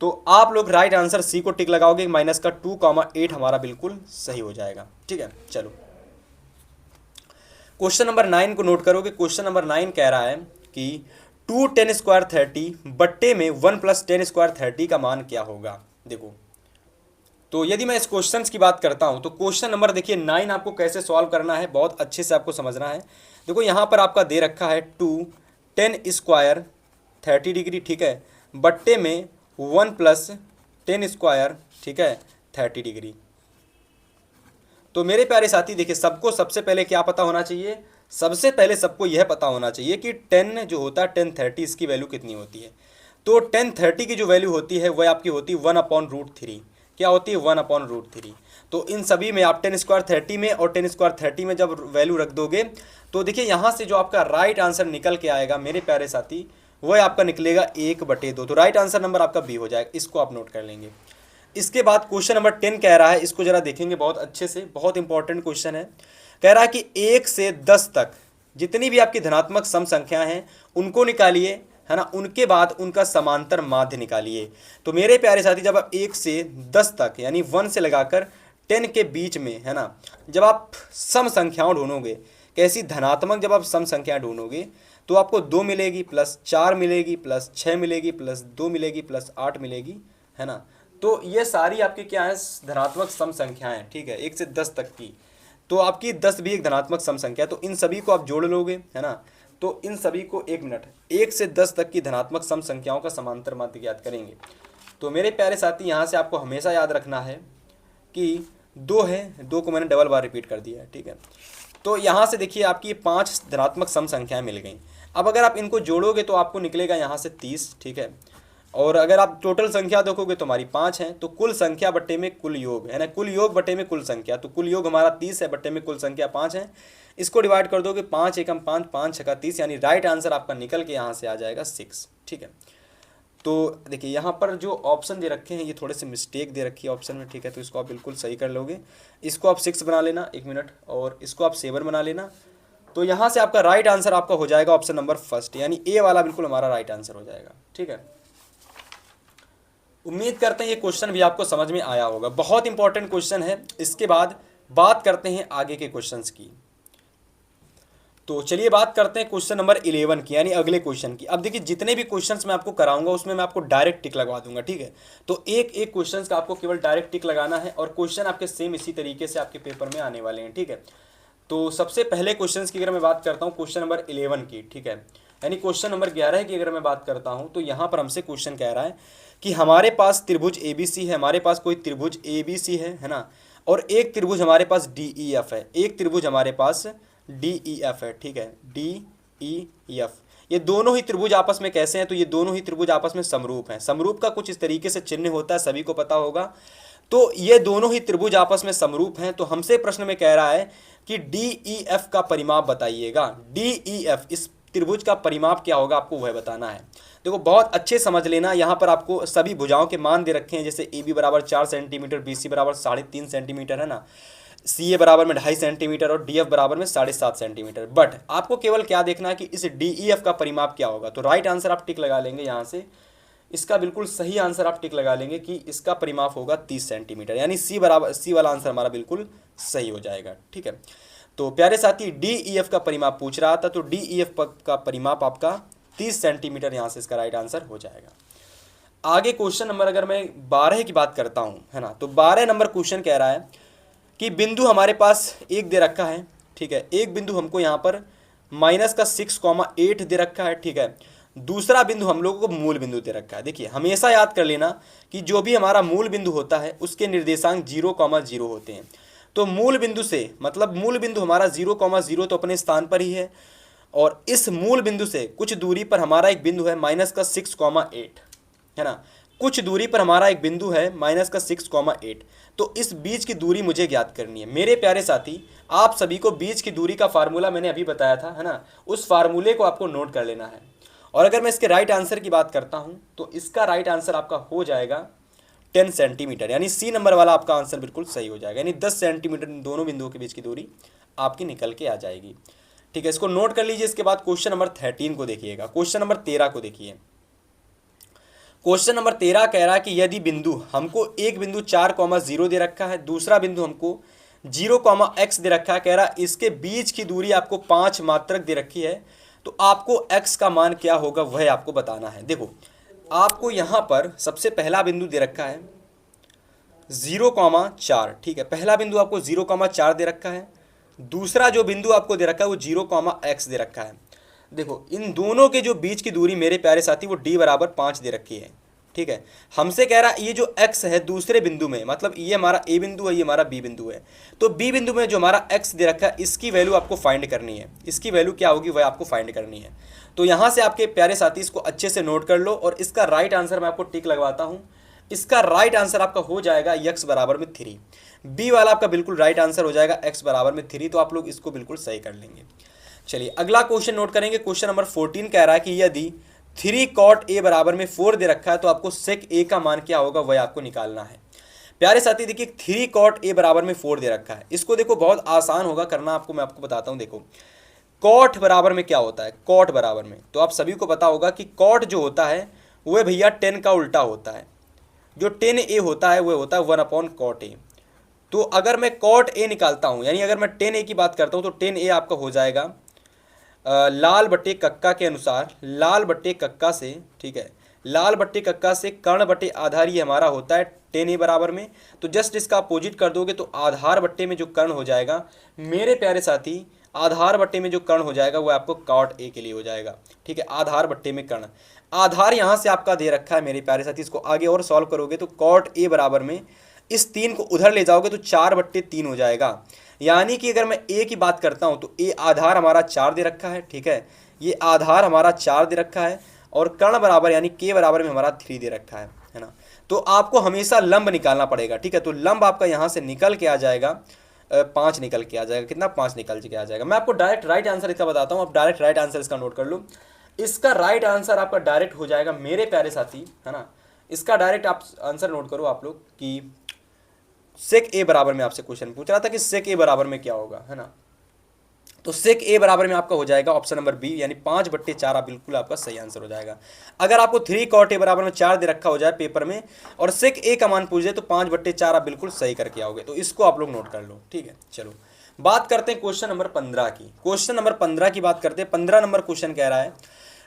A: तो आप लोग राइट आंसर सी को टिक लगाओगे, -2, 8 हमारा बिल्कुल सही हो जाएगा, ठीक है। चलो क्वेश्चन नंबर 9 को नोट करोगे। क्वेश्चन नंबर 9 कह रहा है कि 2 10 स्क्वायर 30 बट्टे में 1 प्लस 10 स्क्वायर 30 का मान क्या होगा। देखो, तो यदि मैं इस क्वेश्चन की बात करता हूं तो क्वेश्चन नंबर देखिए 9 आपको कैसे सॉल्व करना है, बहुत अच्छे से आपको समझना है। देखो यहाँ पर आपका दे रखा है 2 10 स्क्वायर 30 डिग्री, ठीक है, बट्टे में 1 प्लस 10 स्क्वायर, ठीक है, 30 डिग्री। तो मेरे प्यारे साथी देखिए, सबको सबसे पहले क्या पता होना चाहिए, सबसे पहले सबको यह पता होना चाहिए कि 10 जो होता है 10 30 इसकी वैल्यू कितनी होती है। तो 10 30 की जो वैल्यू होती है वह आपकी होती है 1/√3। क्या होती है? 1/√3। तो इन सभी में आप 10 स्क्वायर 30 में और 10 स्क्वायर 30 में जब वैल्यू रख दोगे तो देखिए यहाँ से जो आपका राइट आंसर निकल के आएगा मेरे प्यारे साथी, वह आपका निकलेगा 1/2। तो राइट आंसर नंबर आपका बी हो जाएगा, इसको आप नोट कर लेंगे। इसके बाद क्वेश्चन नंबर 10 कह रहा है, इसको जरा देखेंगे बहुत अच्छे से, बहुत इंपॉर्टेंट क्वेश्चन है। कह रहा है कि 1 से 10 तक जितनी भी आपकी धनात्मक सम संख्या हैं उनको निकालिए, है ना, उनके बाद उनका समांतर माध्य निकालिए। तो मेरे प्यारे साथी जब आप 1 से 10 तक यानी 1 से लगाकर 10 के बीच में, है ना, जब आप सम संख्याओं ढूंढोगे, कैसी धनात्मक जब आप सम संख्या ढूंढोगे तो आपको 2 मिलेगी, प्लस 4 मिलेगी, प्लस 6 मिलेगी, प्लस 2 मिलेगी, प्लस 8 मिलेगी, है ना। तो ये सारी आपकी क्या है, धनात्मक सम संख्याएं, ठीक है, 1 से 10 तक की। तो आपकी 10 भी एक धनात्मक सम संख्या है, तो इन सभी को आप जोड़ लोगे, है ना। तो इन सभी को 1 मिनट 1 से 10 तक की धनात्मक सम संख्याओं का समांतर माध्य ज्ञात करेंगे। तो मेरे प्यारे साथी यहाँ से आपको हमेशा याद रखना है कि 2 है, 2 को मैंने डबल बार रिपीट कर दिया है, ठीक है। तो यहाँ से देखिए आपकी 5 धनात्मक सम संख्याएं मिल गई। अब अगर आप इनको जोड़ोगे तो आपको निकलेगा यहाँ से 30, ठीक है। और अगर आप टोटल संख्या देखोगे तो हमारी 5 है, तो कुल संख्या बट्टे में कुल योग, है ना, कुल योग बट्टे में कुल संख्या, तो कुल योग हमारा 30 है, बट्टे में कुल संख्या 5 है। इसको डिवाइड कर दोगे, 5 एकम 5, 5 छक्का 30, यानी राइट आंसर आपका निकल के यहाँ से आ जाएगा 6, ठीक है। तो देखिए यहाँ पर जो ऑप्शन दे रखे हैं ये थोड़े से मिस्टेक दे रखी है ऑप्शन में, ठीक है, तो इसको आप बिल्कुल सही कर लोगे। इसको आप 6 बना लेना, 1 मिनट, और इसको आप 7 बना लेना। तो यहाँ से आपका राइट आंसर आपका हो जाएगा ऑप्शन नंबर फर्स्ट, यानी ए वाला बिल्कुल हमारा राइट आंसर हो जाएगा, ठीक है। उम्मीद करते हैं ये क्वेश्चन भी आपको समझ में आया होगा, बहुत इंपॉर्टेंट क्वेश्चन है। इसके बाद बात करते हैं आगे के क्वेश्चंस की। तो चलिए बात करते हैं क्वेश्चन नंबर 11 की, यानी अगले क्वेश्चन की। अब देखिए जितने भी क्वेश्चंस मैं आपको कराऊंगा उसमें मैं आपको डायरेक्ट टिक लगवा दूंगा, ठीक है। तो एक एक क्वेश्चंस का आपको केवल डायरेक्ट टिक लगाना है और क्वेश्चन आपके सेम इसी तरीके से आपके पेपर में आने वाले हैं, ठीक है। तो सबसे पहले क्वेश्चन की अगर मैं बात करता हूँ क्वेश्चन नंबर 11 की, ठीक है, यानी क्वेश्चन नंबर 11 की अगर मैं बात करता हूँ तो यहाँ पर हमसे क्वेश्चन कह रहा है कि हमारे पास त्रिभुज ABC है, हमारे पास कोई त्रिभुज ABC है ना, और एक त्रिभुज हमारे पास DEF है, एक त्रिभुज हमारे पास DEF है, ठीक है, DEF। ये दोनों ही त्रिभुज आपस में कैसे हैं, तो ये दोनों ही त्रिभुज आपस में समरूप हैं। समरूप का कुछ इस तरीके से चिन्ह होता है, सभी को पता होगा। तो ये दोनों ही त्रिभुज आपस में समरूप हैं। तो हमसे प्रश्न में कह रहा है कि DEF का परिमाप बताइएगा। DEF इस त्रिभुज का परिमाप क्या होगा आपको वह बताना है। देखो बहुत अच्छे समझ लेना, यहाँ पर आपको सभी भुजाओं के मान दे रखे हैं, जैसे AB बराबर 4 सेंटीमीटर, BC बराबर 3.5 सेंटीमीटर, है ना। सी ए बराबर में 2.5 सेंटीमीटर और डी एफ बराबर में 7.5 सेंटीमीटर। बट आपको केवल क्या देखना है कि इस डी ई एफ का परिमाप क्या होगा। तो राइट आंसर आप टिक लगा लेंगे यहाँ से, इसका बिल्कुल सही आंसर आप टिक लगा लेंगे कि इसका परिमाप होगा 30 सेंटीमीटर, यानी सी बराबर, सी वाला आंसर हमारा बिल्कुल सही हो जाएगा। ठीक है, तो प्यारे साथी डी ई एफ का परिमाप पूछ रहा था, तो डी ई एफ का परिमाप आपका 30 सेंटीमीटर, यहाँ से इसका राइट आंसर हो जाएगा। आगे क्वेश्चन नंबर अगर मैं 12 की बात करता हूँ, है ना, तो 12 नंबर क्वेश्चन कह रहा है कि बिंदु हमारे पास एक दे रखा है। ठीक है, एक बिंदु हमको यहाँ पर माइनस का 6,8 दे रखा है। ठीक है, दूसरा बिंदु हम लोगों को मूल बिंदु दे रखा है। देखिए हमेशा याद कर लेना कि जो भी हमारा मूल बिंदु होता है उसके निर्देशांक 0,0 होते हैं। तो मूल बिंदु से मतलब मूल बिंदु हमारा 0,0 तो अपने स्थान पर ही है, और इस मूल बिंदु से कुछ दूरी पर हमारा एक बिंदु है माइनस का 6,8, है ना, कुछ दूरी पर हमारा एक बिंदु है माइनस का 6,8। तो इस बीच की दूरी मुझे ज्ञात करनी है। मेरे प्यारे साथी, आप सभी को बीच की दूरी का फार्मूला मैंने अभी बताया था, है ना, उस फार्मूले को आपको नोट कर लेना है। और अगर मैं इसके राइट आंसर की बात करता हूं तो इसका राइट आंसर आपका हो जाएगा 10 सेंटीमीटर, यानी सी नंबर वाला आपका आंसर बिल्कुल सही हो जाएगा, यानी 10 सेंटीमीटर दोनों बिंदुओं के बीच की दूरी आपकी निकल के आ जाएगी। ठीक है, इसको नोट कर लीजिए। इसके बाद क्वेश्चन नंबर 13 को देखिएगा, क्वेश्चन नंबर 13 को देखिए। क्वेश्चन नंबर 13 कह रहा है कि यदि बिंदु हमको एक बिंदु 4,0 दे रखा है, दूसरा बिंदु हमको 0,x दे रखा है, कह रहा है इसके बीच की दूरी आपको 5 मात्रक दे रखी है, तो आपको x का मान क्या होगा वह आपको बताना है। देखो आपको यहाँ पर सबसे पहला बिंदु दे रखा है 0,4। ठीक है, पहला बिंदु आपको 0,4 दे रखा है, दूसरा जो बिंदु आपको दे रखा है वो 0,x दे रखा है। देखो इन दोनों के जो बीच की दूरी मेरे प्यारे साथी वो d बराबर 5 दे रखी है। ठीक है, हमसे कह रहा है ये जो x है दूसरे बिंदु में, मतलब ये हमारा a बिंदु है, ये हमारा b बिंदु है, तो b बिंदु में जो हमारा x दे रखा है इसकी वैल्यू आपको फाइंड करनी है। इसकी वैल्यू क्या होगी वह आपको फाइंड करनी है। तो यहाँ से आपके प्यारे साथी इसको अच्छे से नोट कर लो, और इसका राइट आंसर मैं आपको टिक लगवाता हूँ। इसका राइट आंसर आपका हो जाएगा x बराबर में 3। b वाला आपका बिल्कुल राइट आंसर हो जाएगा x बराबर में 3, तो आप लोग इसको बिल्कुल सही कर लेंगे। चलिए अगला क्वेश्चन नोट करेंगे। क्वेश्चन नंबर 14 कह रहा है कि यदि 3 cot a बराबर में 4 दे रखा है तो आपको sec a का मान क्या होगा वह आपको निकालना है। प्यारे साथी देखिए 3 cot a बराबर में 4 दे रखा है, इसको देखो बहुत आसान होगा करना आपको, मैं आपको बताता हूँ। देखो cot बराबर में क्या होता है, cot बराबर में तो आप सभी को पता होगा कि cot जो होता है वह भैया 10 का उल्टा होता है। जो 10a होता है वह होता है 1/cot a। तो अगर मैं cot a निकालता हूँ, यानी अगर मैं 10a की बात करता हूँ तो 10a आपका हो जाएगा लाल बट्टे कक्का के अनुसार, लाल बट्टे कक्का से, ठीक है, लाल बट्टे कक्का से कर्ण बट्टे आधार ये हमारा होता है 10a बराबर में। तो जस्ट इसका अपोजिट कर दोगे तो आधार बट्टे में जो कर्ण हो जाएगा मेरे प्यारे साथी, आधार बट्टे में जो कर्ण हो जाएगा वो आपको cot a के लिए हो जाएगा। ठीक है, आधार बट्टे में कर्ण, आधार यहाँ से आपका दे रखा है मेरे प्यारे साथी। इसको आगे और सॉल्व करोगे तो cot a बराबर में इस 3 को उधर ले जाओगे तो 4/3 हो जाएगा। यानी कि अगर मैं a की बात करता हूं तो a आधार हमारा 4 दे रखा है। ठीक है, ये आधार हमारा 4 दे रखा है, और कर्ण बराबर यानी k बराबर में हमारा 3 दे रखा है ना। तो आपको हमेशा लंब निकालना पड़ेगा। ठीक है, तो लंब आपका यहाँ से निकल के आ जाएगा 5 निकल के आ जाएगा। कितना, 5 निकल के आ जाएगा। मैं आपको डायरेक्ट राइट आंसर इसका बताता हूँ, आप डायरेक्ट राइट आंसर इसका नोट कर लो। इसका राइट आंसर आपका डायरेक्ट हो जाएगा मेरे प्यारे साथी, है ना। इसका डायरेक्ट आप आंसर नोट करो आप लोग कि sec a बराबर में आपसे क्वेश्चन पूछ रहा था कि sec a बराबर में क्या होगा, है ना। तो sec a बराबर में आपका हो जाएगा ऑप्शन नंबर बी, यानी 5/4 आप बिल्कुल आपका सही आंसर हो जाएगा। अगर आपको 3 cot a बराबर में 4 दे रखा हो जाए पेपर में और sec a का मान पूछ जाए तो 5/4 आप बिल्कुल सही करके आओगे। तो इसको आप लोग नोट कर लो। ठीक है, चलो बात करते हैं क्वेश्चन नंबर 15 की। क्वेश्चन नंबर 15 की बात करते हैं। 15 नंबर क्वेश्चन कह रहा है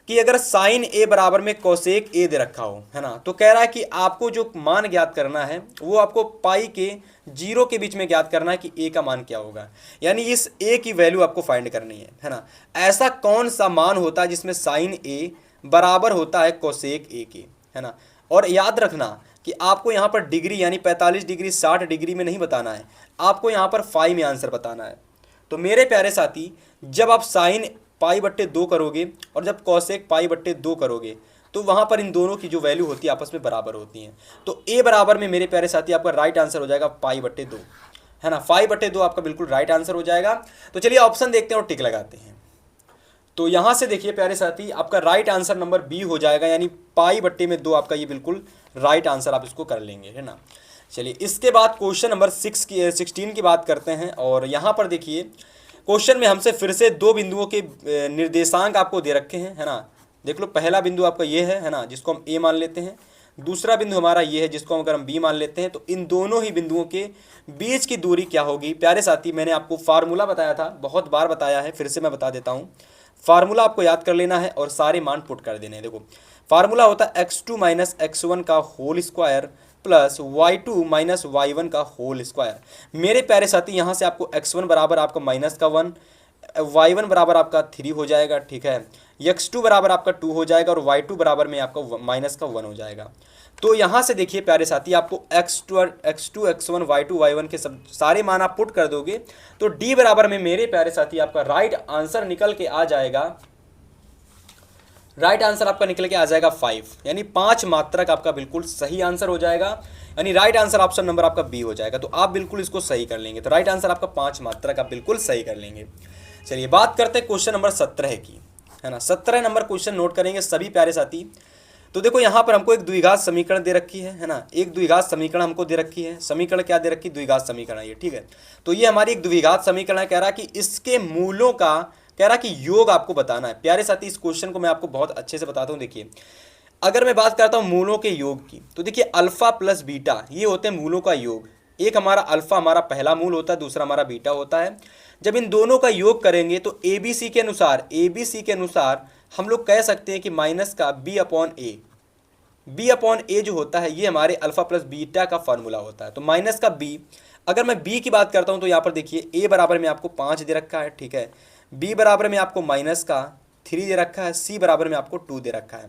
A: कि अगर साइन a बराबर में cosec a दे रखा हो, है ना, तो कह रहा है कि आपको जो मान ज्ञात करना है वो आपको पाई के 0 के बीच में ज्ञात करना है कि a का मान क्या होगा, यानी इस a की वैल्यू आपको फाइंड करनी है ना। ऐसा कौन सा मान होता है जिसमें साइन a बराबर होता है cosec a के, है ना। और याद रखना कि आपको यहाँ पर डिग्री यानी 45 डिग्री 60 डिग्री में नहीं बताना है, आपको यहाँ पर फाई में आंसर बताना है। तो मेरे प्यारे साथी जब आप साइन पाई/2 करोगे और जब कॉसेक पाई/2 करोगे तो वहां पर इन दोनों की जो वैल्यू होती है आपस में बराबर होती हैं। तो a बराबर में मेरे प्यारे साथी आपका राइट आंसर हो जाएगा पाई/2, है ना। पाई/2 आपका बिल्कुल राइट आंसर हो जाएगा। तो चलिए ऑप्शन देखते हैं और टिक लगाते हैं। तो यहां से देखिए प्यारे साथी आपका राइट आंसर नंबर बी हो जाएगा, यानी पाई/2 आपका ये बिल्कुल राइट आंसर आप इसको कर लेंगे, है ना। चलिए इसके बाद क्वेश्चन नंबर 16 की बात करते हैं। और यहाँ पर देखिए क्वेश्चन में हमसे फिर से दो बिंदुओं के निर्देशांक आपको दे रखे हैं, है ना। देख लो, पहला बिंदु आपका ये है ना, जिसको हम ए मान लेते हैं। दूसरा बिंदु हमारा ये है, जिसको अगर हम बी मान लेते हैं। तो इन दोनों ही बिंदुओं के बीच की दूरी क्या होगी? प्यारे साथी, मैंने आपको फार्मूला बताया था, बहुत बार बताया है, फिर से मैं बता देता हूँ। फार्मूला आपको याद कर लेना है और सारे मान पुट कर देने हैं। देखो फार्मूला होता है x2 माइनस x1 का whole square plus y2 minus y1 का होल स्क्वायर। मेरे प्यारे साथी, यहाँ से आपको x1 बराबर आपका माइनस का 1, y1 बराबर आपका 3 हो जाएगा, ठीक है। x2 बराबर आपका 2 हो जाएगा और y2 बराबर में आपका माइनस का 1 हो जाएगा। तो यहाँ से देखिए प्यारे साथी, आपको x2 x1 y2 y1 के सब सारे मान आप पुट कर दोगे तो d बराबर में मेरे प्यारे साथी आपका राइट आंसर निकल के आ जाएगा। राइट आंसर आपका निकल के आ जाएगा 5, यानी 5 मात्रक आपका बिल्कुल सही आंसर हो जाएगा। यानी राइट आंसर ऑप्शन नंबर आपका बी हो जाएगा। तो आप बिल्कुल इसको सही कर लेंगे। तो राइट आंसर आपका 5 मात्रक आप बिल्कुल सही कर लेंगे। चलिए बात करते हैं क्वेश्चन नंबर 17 की, है ना। 17 नंबर क्वेश्चन नोट करेंगे सभी प्यारे साथी। तो देखो यहाँ पर हमको एक द्विघात समीकरण दे रखी है ना। एक द्विघात समीकरण हमको दे रखी है। समीकरण क्या दे रखी? द्विघात समीकरण, ये ठीक है। तो ये हमारी एक द्विघात समीकरण है। कह रहा है कि इसके मूलों का, कह रहा कि योग आपको बताना है। प्यारे साथी, इस क्वेश्चन को मैं आपको बहुत अच्छे से बताता हूँ। देखिए अगर मैं बात करता हूँ मूलों के योग की, तो देखिए अल्फा प्लस बीटा ये होते हैं मूलों का योग। एक हमारा अल्फा हमारा पहला मूल होता है, दूसरा हमारा बीटा होता है। जब इन दोनों का योग करेंगे तो एबीसी के अनुसार हम लोग कह सकते हैं कि माइनस का बी अपॉन ए जो होता है ये हमारे अल्फा प्लस बीटा का फॉर्मूला होता है। तो माइनस का बी, अगर मैं बी की बात करता हूँ तो यहाँ पर देखिए ए बराबर में आपको 5 दे रखा है, ठीक है। बी बराबर में आपको माइनस का 3 दे रखा है, सी बराबर में आपको 2 दे रखा है।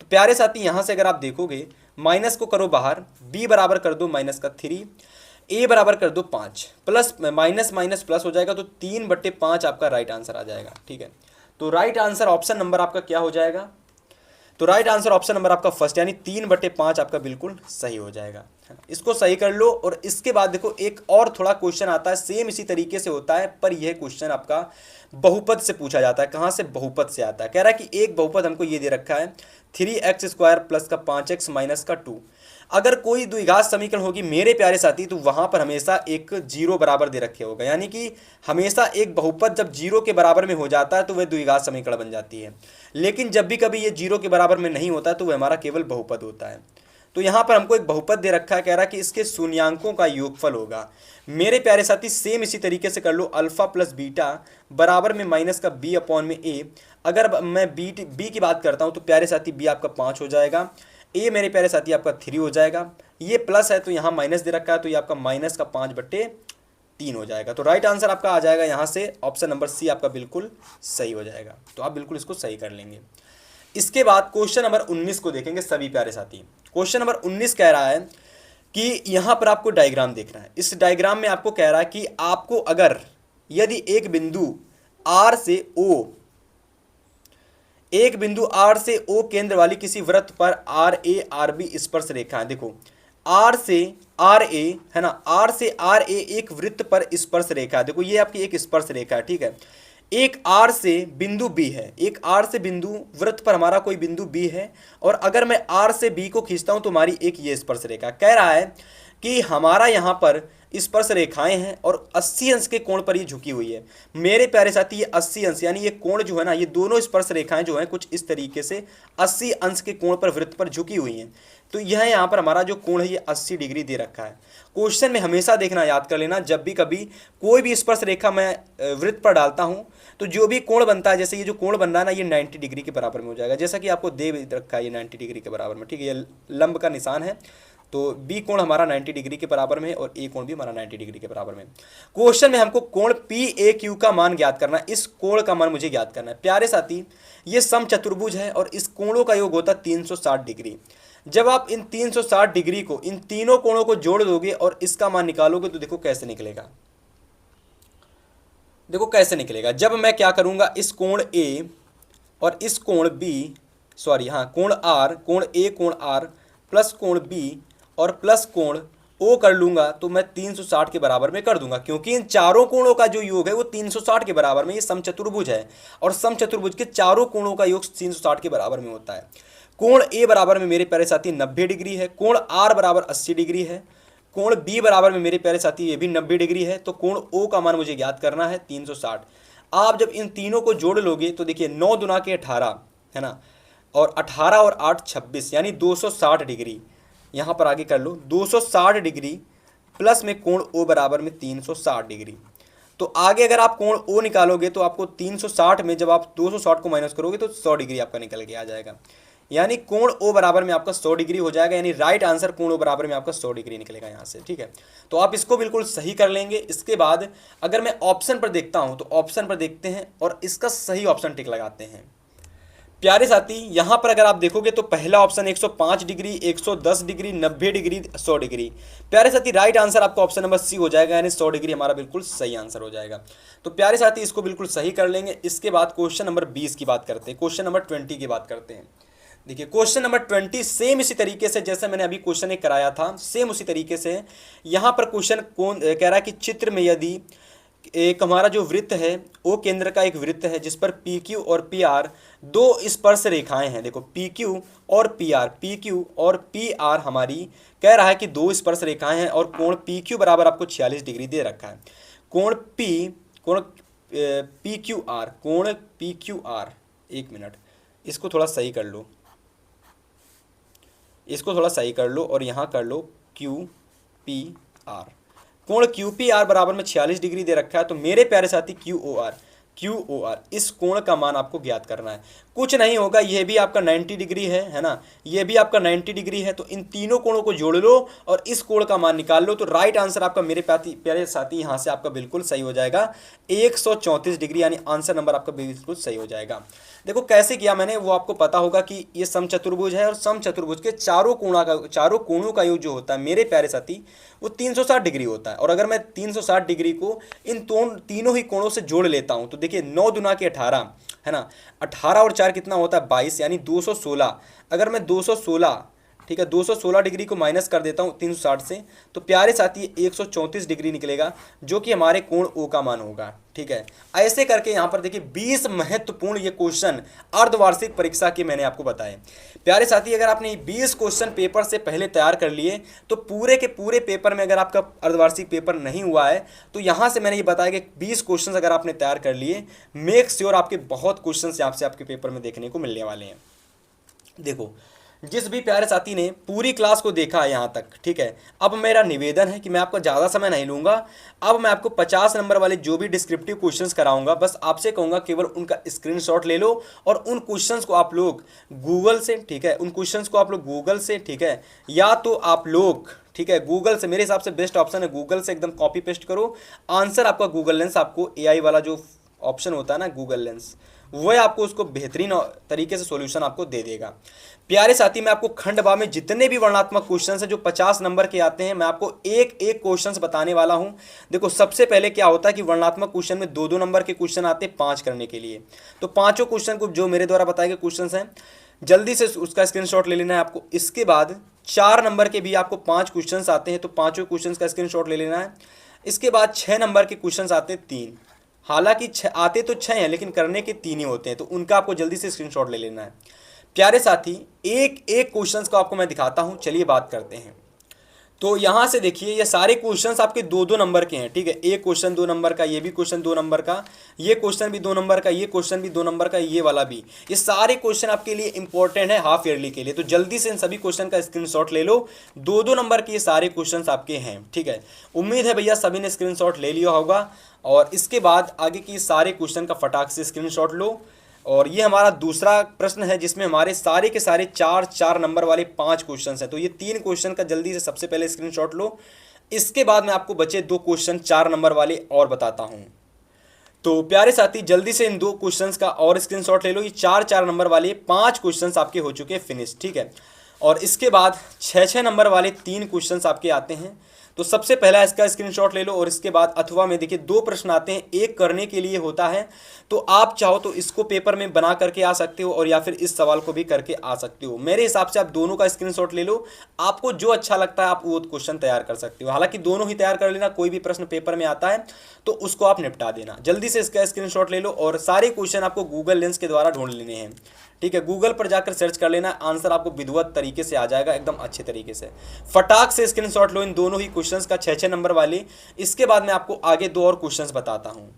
A: तो प्यारे साथी, यहाँ से अगर आप देखोगे माइनस को करो बाहर, बी बराबर कर दो माइनस का 3, ए बराबर कर दो 5, प्लस माइनस माइनस प्लस हो जाएगा। तो 3/5 आपका राइट आंसर आ जाएगा, ठीक है। तो राइट आंसर ऑप्शन नंबर आपका क्या हो जाएगा? तो राइट आंसर ऑप्शन नंबर आपका फर्स्ट, यानी 3/5 आपका बिल्कुल सही हो जाएगा, है ना। इसको सही कर लो। और इसके बाद देखो एक और थोड़ा क्वेश्चन आता है, सेम इसी तरीके से होता है, पर यह क्वेश्चन आपका बहुपद से पूछा जाता है। कहाँ से? बहुपद से आता है। कह रहा है कि एक बहुपद हमको ये दे रखा है 3x² प्लस का 5x माइनस का 2। अगर कोई द्विघात समीकरण होगी मेरे प्यारे साथी, तो वहां पर हमेशा एक जीरो बराबर दे रखे होगा। यानी कि हमेशा एक बहुपद जब जीरो के बराबर में हो जाता है तो वह द्विघात समीकरण बन जाती है। लेकिन जब भी कभी ये जीरो के बराबर में नहीं होता तो वह हमारा केवल बहुपद होता है। तो यहाँ पर हमको एक बहुपद दे रखा है, कह रहा है कि इसके शून्यांकों का योगफल होगा। मेरे प्यारे साथी सेम इसी तरीके से कर लो, अल्फा प्लस बीटा बराबर में माइनस का बी अपॉन में ए। अगर मैं बी की बात करता हूँ तो प्यारे साथी बी आपका 5 हो जाएगा, ए मेरे प्यारे साथी आपका 3 हो जाएगा। ये प्लस है तो यहाँ माइनस दे रखा है, तो ये आपका माइनस का 5/3 हो जाएगा। तो राइट आंसर आपका आ जाएगा यहाँ से ऑप्शन नंबर सी आपका बिल्कुल सही हो जाएगा। तो आप बिल्कुल इसको सही कर लेंगे। इसके बाद क्वेश्चन नंबर 19 को देखेंगे सभी प्यारे साथी। क्वेश्चन नंबर 19 कह रहा है कि यहाँ पर आपको डायग्राम देखना है। इस डायग्राम में आपको कह रहा है कि आपको अगर यदि एक बिंदु आर से ओ केंद्र वाली किसी वृत्त पर आर ए आर बी स्पर्श रेखा है। देखो आर से आर ए, है ना, आर से आर ए एक वृत्त पर स्पर्श रेखा है। देखो ये आपकी एक स्पर्श रेखा है, ठीक है। एक आर से बिंदु बी है, एक आर से बिंदु वृत्त पर हमारा कोई बिंदु बी है, और अगर मैं आर से बी को खींचता हूं तो हमारी एक ये स्पर्श रेखा। कह रहा है कि हमारा यहाँ पर स्पर्श रेखाएं हैं और 80 अंश के कोण पर ये झुकी हुई है। मेरे प्यारे साथी ये 80 अंश, यानी ये कोण जो है ना, ये दोनों स्पर्श रेखाएं जो हैं कुछ इस तरीके से 80 अंश के कोण पर वृत्त पर झुकी हुई हैं। तो यह यहाँ पर हमारा जो कोण है ये 80 डिग्री दे रखा है। क्वेश्चन में हमेशा देखना, याद कर लेना, जब भी कभी कोई भी स्पर्श रेखा मैं वृत्त पर डालता हूँ तो जो भी कोण बनता है, जैसे ये जो कोण बन रहा है ना, ये 90 डिग्री के बराबर में हो जाएगा। जैसा कि आपको दे रखा है ये 90 डिग्री के बराबर में, ठीक है। ये लंब का निशान है। तो बी कोण हमारा 90 डिग्री के बराबर में और ए कोण भी हमारा 90 डिग्री के बराबर में। क्वेश्चन में हमको कोण पी ए क्यू का मान ज्ञात करना है। इस कोण का मान मुझे ज्ञात करना है। प्यारे साथी ये समचतुर्भुज है और इस कोणों का योग होता है 360 डिग्री। जब आप इन 360 डिग्री को, इन तीनों कोणों को जोड़ दोगे और इसका मान निकालोगे तो देखो कैसे निकलेगा। देखो कैसे निकलेगा। जब मैं क्या करूंगा, इस कोण ए और इस कोण बी, सॉरी हाँ, कोण आर, कोण ए कोण आर प्लस कोण बी और प्लस कोण ओ कर लूंगा तो मैं 360 के बराबर में कर दूंगा, क्योंकि इन चारों कोणों का जो योग है वो 360 के बराबर में। ये समचतुर्भुज है और समचतुर्भुज के चारों कोणों का योग 360 के बराबर में होता है। कोण ए बराबर में मेरे प्यारे साथी 90 डिग्री है, कोण आर बराबर 80 डिग्री है, कोण बी बराबर में मेरे प्यारे साथी ये भी 90 डिग्री है, तो कोण ओ का मान मुझे ज्ञात करना है 360। आप जब इन तीनों को जोड़ लोगे तो देखिए 9 दुना के 18 है ना, और 18 और 8 26, यानी 260 डिग्री। यहाँ पर आगे कर लो 260 डिग्री प्लस में कोण ओ बराबर में 360 डिग्री। तो आगे अगर आप कोण ओ निकालोगे तो आपको 360 में जब आप 260 को माइनस करोगे तो 100 डिग्री आपका निकल के आ जाएगा, यानी कोण ओ बराबर में आपका 100 डिग्री हो जाएगा, यानी राइट आंसर कोण ओ बराबर में आपका 100 डिग्री निकलेगा यहाँ से। ठीक है, तो आप इसको बिल्कुल सही कर लेंगे। इसके बाद अगर मैं ऑप्शन पर देखता हूँ तो ऑप्शन पर देखते हैं और इसका सही ऑप्शन टिक लगाते हैं। प्यारे साथी यहाँ पर अगर आप देखोगे तो पहला option 105 degree, 110 degree, 90 degree, 100 degree. प्यारे साथी राइट आंसर आपका ऑप्शन नंबर सी हो जाएगा, यानी 100 डिग्री हमारा बिल्कुल सही आंसर हो जाएगा। तो प्यारे साथी इसको बिल्कुल सही कर लेंगे। इसके बाद क्वेश्चन नंबर 20 की बात करते हैं, क्वेश्चन नंबर 20 की बात करते हैं। देखिए क्वेश्चन नंबर 20 सेम इसी तरीके से जैसे मैंने अभी क्वेश्चन एक कराया था, सेम उसी तरीके से यहाँ पर क्वेश्चन कौन कह रहा है कि चित्र में यदि एक हमारा जो वृत्त है वो केंद्र का एक वृत्त है जिस पर पी क्यू और पी आर दो स्पर्श रेखाएं हैं। देखो पी क्यू और पी आर, पी क्यू और पी आर हमारी कह रहा है कि दो स्पर्श रेखाएं हैं और कोण पी क्यू बराबर आपको 46 डिग्री दे रखा है। कोण पी क्यू आर, कोण पी क्यू आर, एक मिनट इसको थोड़ा सही कर लो, इसको थोड़ा सही कर लो और यहाँ कर लो क्यू पी आर। कोण क्यू पी आर बराबर में 46 डिग्री दे रखा है। तो मेरे प्यारे साथी क्यू ओ आर इस कोण का मान आपको ज्ञात करना है। कुछ नहीं होगा, यह भी आपका 90 डिग्री है ना, यह भी आपका 90 डिग्री है। तो इन तीनों कोणों को जोड़ लो और इस कोण का मान निकाल लो। तो राइट आंसर आपका मेरे प्यारे साथी यहाँ से आपका बिल्कुल सही हो जाएगा 134 डिग्री, यानी आंसर नंबर आपका बिल्कुल सही हो जाएगा। देखो कैसे किया मैंने वो आपको पता होगा कि ये समचतुर्भुज है और समचतुर्भुज के चारों कोणों का योग जो होता है मेरे प्यारे साथी वो 360 डिग्री होता है। और अगर मैं 360 डिग्री को इन तीनों ही कोणों से जोड़ लेता हूं तो देखिए 9 दुना के 18 है ना, 18 और 4 कितना होता है 22, यानी 216। अगर मैं 216 ठीक है 216 डिग्री को माइनस कर देता हूँ 360 से तो प्यारे साथी 134 डिग्री निकलेगा जो कि हमारे कोण ओ का मान होगा। ठीक है, ऐसे करके यहाँ पर देखिए 20 महत्वपूर्ण ये क्वेश्चन अर्धवार्षिक परीक्षा के मैंने आपको बताए। प्यारे साथी अगर आपने 20 क्वेश्चन पेपर से पहले तैयार कर लिए तो पूरे के पूरे पेपर में अगर आपका अर्धवार्षिक पेपर नहीं हुआ है तो यहाँ से मैंने ये बताया कि 20 क्वेश्चन अगर आपने तैयार कर लिए मेक श्योर आपके बहुत क्वेश्चन यहाँ से आपके पेपर में देखने को मिलने वाले हैं। देखो जिस भी प्यारे साथी ने पूरी क्लास को देखा है यहाँ तक, ठीक है, अब मेरा निवेदन है कि मैं आपका ज़्यादा समय नहीं लूँगा। अब मैं आपको 50 नंबर वाले जो भी डिस्क्रिप्टिव क्वेश्चंस कराऊंगा बस आपसे कहूँगा केवल उनका स्क्रीनशॉट ले लो और उन क्वेश्चंस को आप लोग गूगल से, ठीक है, उन क्वेश्चंस को आप लोग गूगल से, ठीक है, या तो आप लोग, ठीक है, गूगल से, मेरे हिसाब से बेस्ट ऑप्शन है गूगल से एकदम कॉपी पेस्ट करो आंसर। आपका गूगल लेंस आपको एआई वाला जो ऑप्शन होता है ना गूगल लेंस, वह आपको उसको बेहतरीन तरीके से सॉल्यूशन आपको दे देगा। प्यारे साथी मैं आपको खंड बा में जितने भी वर्णात्मक क्वेश्चन हैं जो 50 नंबर के आते हैं मैं आपको एक एक क्वेश्चन बताने वाला हूं। देखो सबसे पहले क्या होता है कि वर्णात्मक क्वेश्चन में 2-2 नंबर के क्वेश्चन आते हैं 5 करने के लिए। तो पांचों क्वेश्चन को जो मेरे द्वारा बताए गए क्वेश्चन हैं जल्दी से उसका स्क्रीनशॉट ले लेना है आपको। इसके बाद 4 नंबर के भी आपको 5 क्वेश्चन आते हैं तो पाँचों क्वेश्चन का स्क्रीनशॉट ले लेना है। इसके बाद 6 नंबर के क्वेश्चन आते हैं 3, हालांकि आते तो 6 हैं लेकिन करने के 3 ही होते हैं तो उनका आपको जल्दी से स्क्रीनशॉट ले लेना है। प्यारे साथी एक एक क्वेश्चंस को आपको मैं दिखाता हूं, चलिए बात करते हैं। तो यहां से देखिए ये सारे क्वेश्चंस आपके 2-2 नंबर के हैं, ठीक है, एक क्वेश्चन 2 नंबर का, ये भी क्वेश्चन 2 नंबर का, ये क्वेश्चन भी 2 नंबर का, ये क्वेश्चन भी 2 नंबर का, ये वाला भी, ये सारे क्वेश्चन आपके लिए इंपॉर्टेंट है हाफ ईयरली के लिए। तो जल्दी से इन सभी क्वेश्चन का स्क्रीनशॉट ले लो, 2-2 नंबर के ये सारे क्वेश्चन आपके हैं। ठीक है, उम्मीद है भैया सभी ने स्क्रीनशॉट ले लिया होगा। और इसके बाद आगे की सारे क्वेश्चन का फटाक से स्क्रीनशॉट लो। और ये हमारा दूसरा प्रश्न है जिसमें हमारे सारे के सारे 4-4 नंबर वाले 5 क्वेश्चन हैं। तो ये 3 क्वेश्चन का जल्दी से सबसे पहले स्क्रीनशॉट लो। इसके बाद मैं आपको बचे 2 क्वेश्चन 4 नंबर वाले और बताता हूँ। तो प्यारे साथी जल्दी से इन 2 क्वेश्चंस का और स्क्रीनशॉट ले लो। ये 4-4 नंबर वाले 5 क्वेश्चंस आपके हो चुके हैं फिनिश। ठीक है, और इसके बाद 6-6 नंबर वाले 3 क्वेश्चंस आपके आते हैं। तो सबसे पहला इसका स्क्रीनशॉट ले लो। और इसके बाद अथवा में देखिए 2 प्रश्न आते हैं, एक करने के लिए होता है तो आप चाहो तो इसको पेपर में बना करके आ सकते हो और या फिर इस सवाल को भी करके आ सकते हो। मेरे हिसाब से आप दोनों का स्क्रीनशॉट ले लो, आपको जो अच्छा लगता है आप वो क्वेश्चन तैयार कर सकते हो। हालांकि दोनों ही तैयार कर लेना, कोई भी प्रश्न पेपर में आता है तो उसको आप निपटा देना। जल्दी से इसका स्क्रीनशॉट ले लो और सारे क्वेश्चन आपको गूगल लेंस के द्वारा ढूंढ लेने हैं। ठीक है, गूगल पर जाकर सर्च कर लेना, आंसर आपको विधिवत तरीके से आ जाएगा एकदम अच्छे तरीके से। फटाक से स्क्रीनशॉट लो इन दोनों ही क्वेश्चंस का 6-6 नंबर वाले। इसके बाद मैं आपको आगे 2 और क्वेश्चंस बताता हूँ।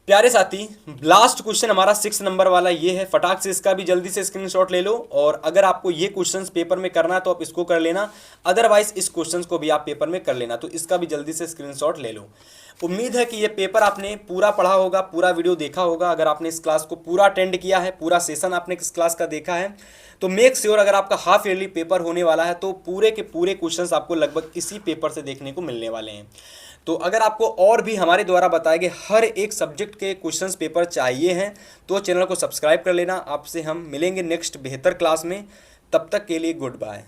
A: प्यारे साथी, लास्ट क्वेश्चन हमारा 6 नंबर वाला ये है, फटाक से इसका भी जल्दी से स्क्रीनशॉट ले लो। और अगर आपको ये क्वेश्चंस पेपर में करना है तो आप इसको कर लेना, अदरवाइज इस क्वेश्चंस को भी आप पेपर में कर लेना, तो इसका भी जल्दी से स्क्रीनशॉट ले लो। उम्मीद है कि ये पेपर आपने पूरा पढ़ा होगा, पूरा वीडियो देखा होगा। अगर आपने इस क्लास को पूरा अटेंड किया है, पूरा सेशन आपने इस क्लास का देखा है, तो मेक श्योर अगर आपका हाफ ईयरली पेपर होने वाला है तो पूरे के पूरे क्वेश्चंस आपको लगभग इसी पेपर से देखने को मिलने वाले हैं। तो अगर आपको और भी हमारे द्वारा बताए गए हर एक सब्जेक्ट के क्वेश्चंस पेपर चाहिए हैं तो चैनल को सब्सक्राइब कर लेना। आपसे हम मिलेंगे नेक्स्ट बेहतर क्लास में, तब तक के लिए गुड बाय।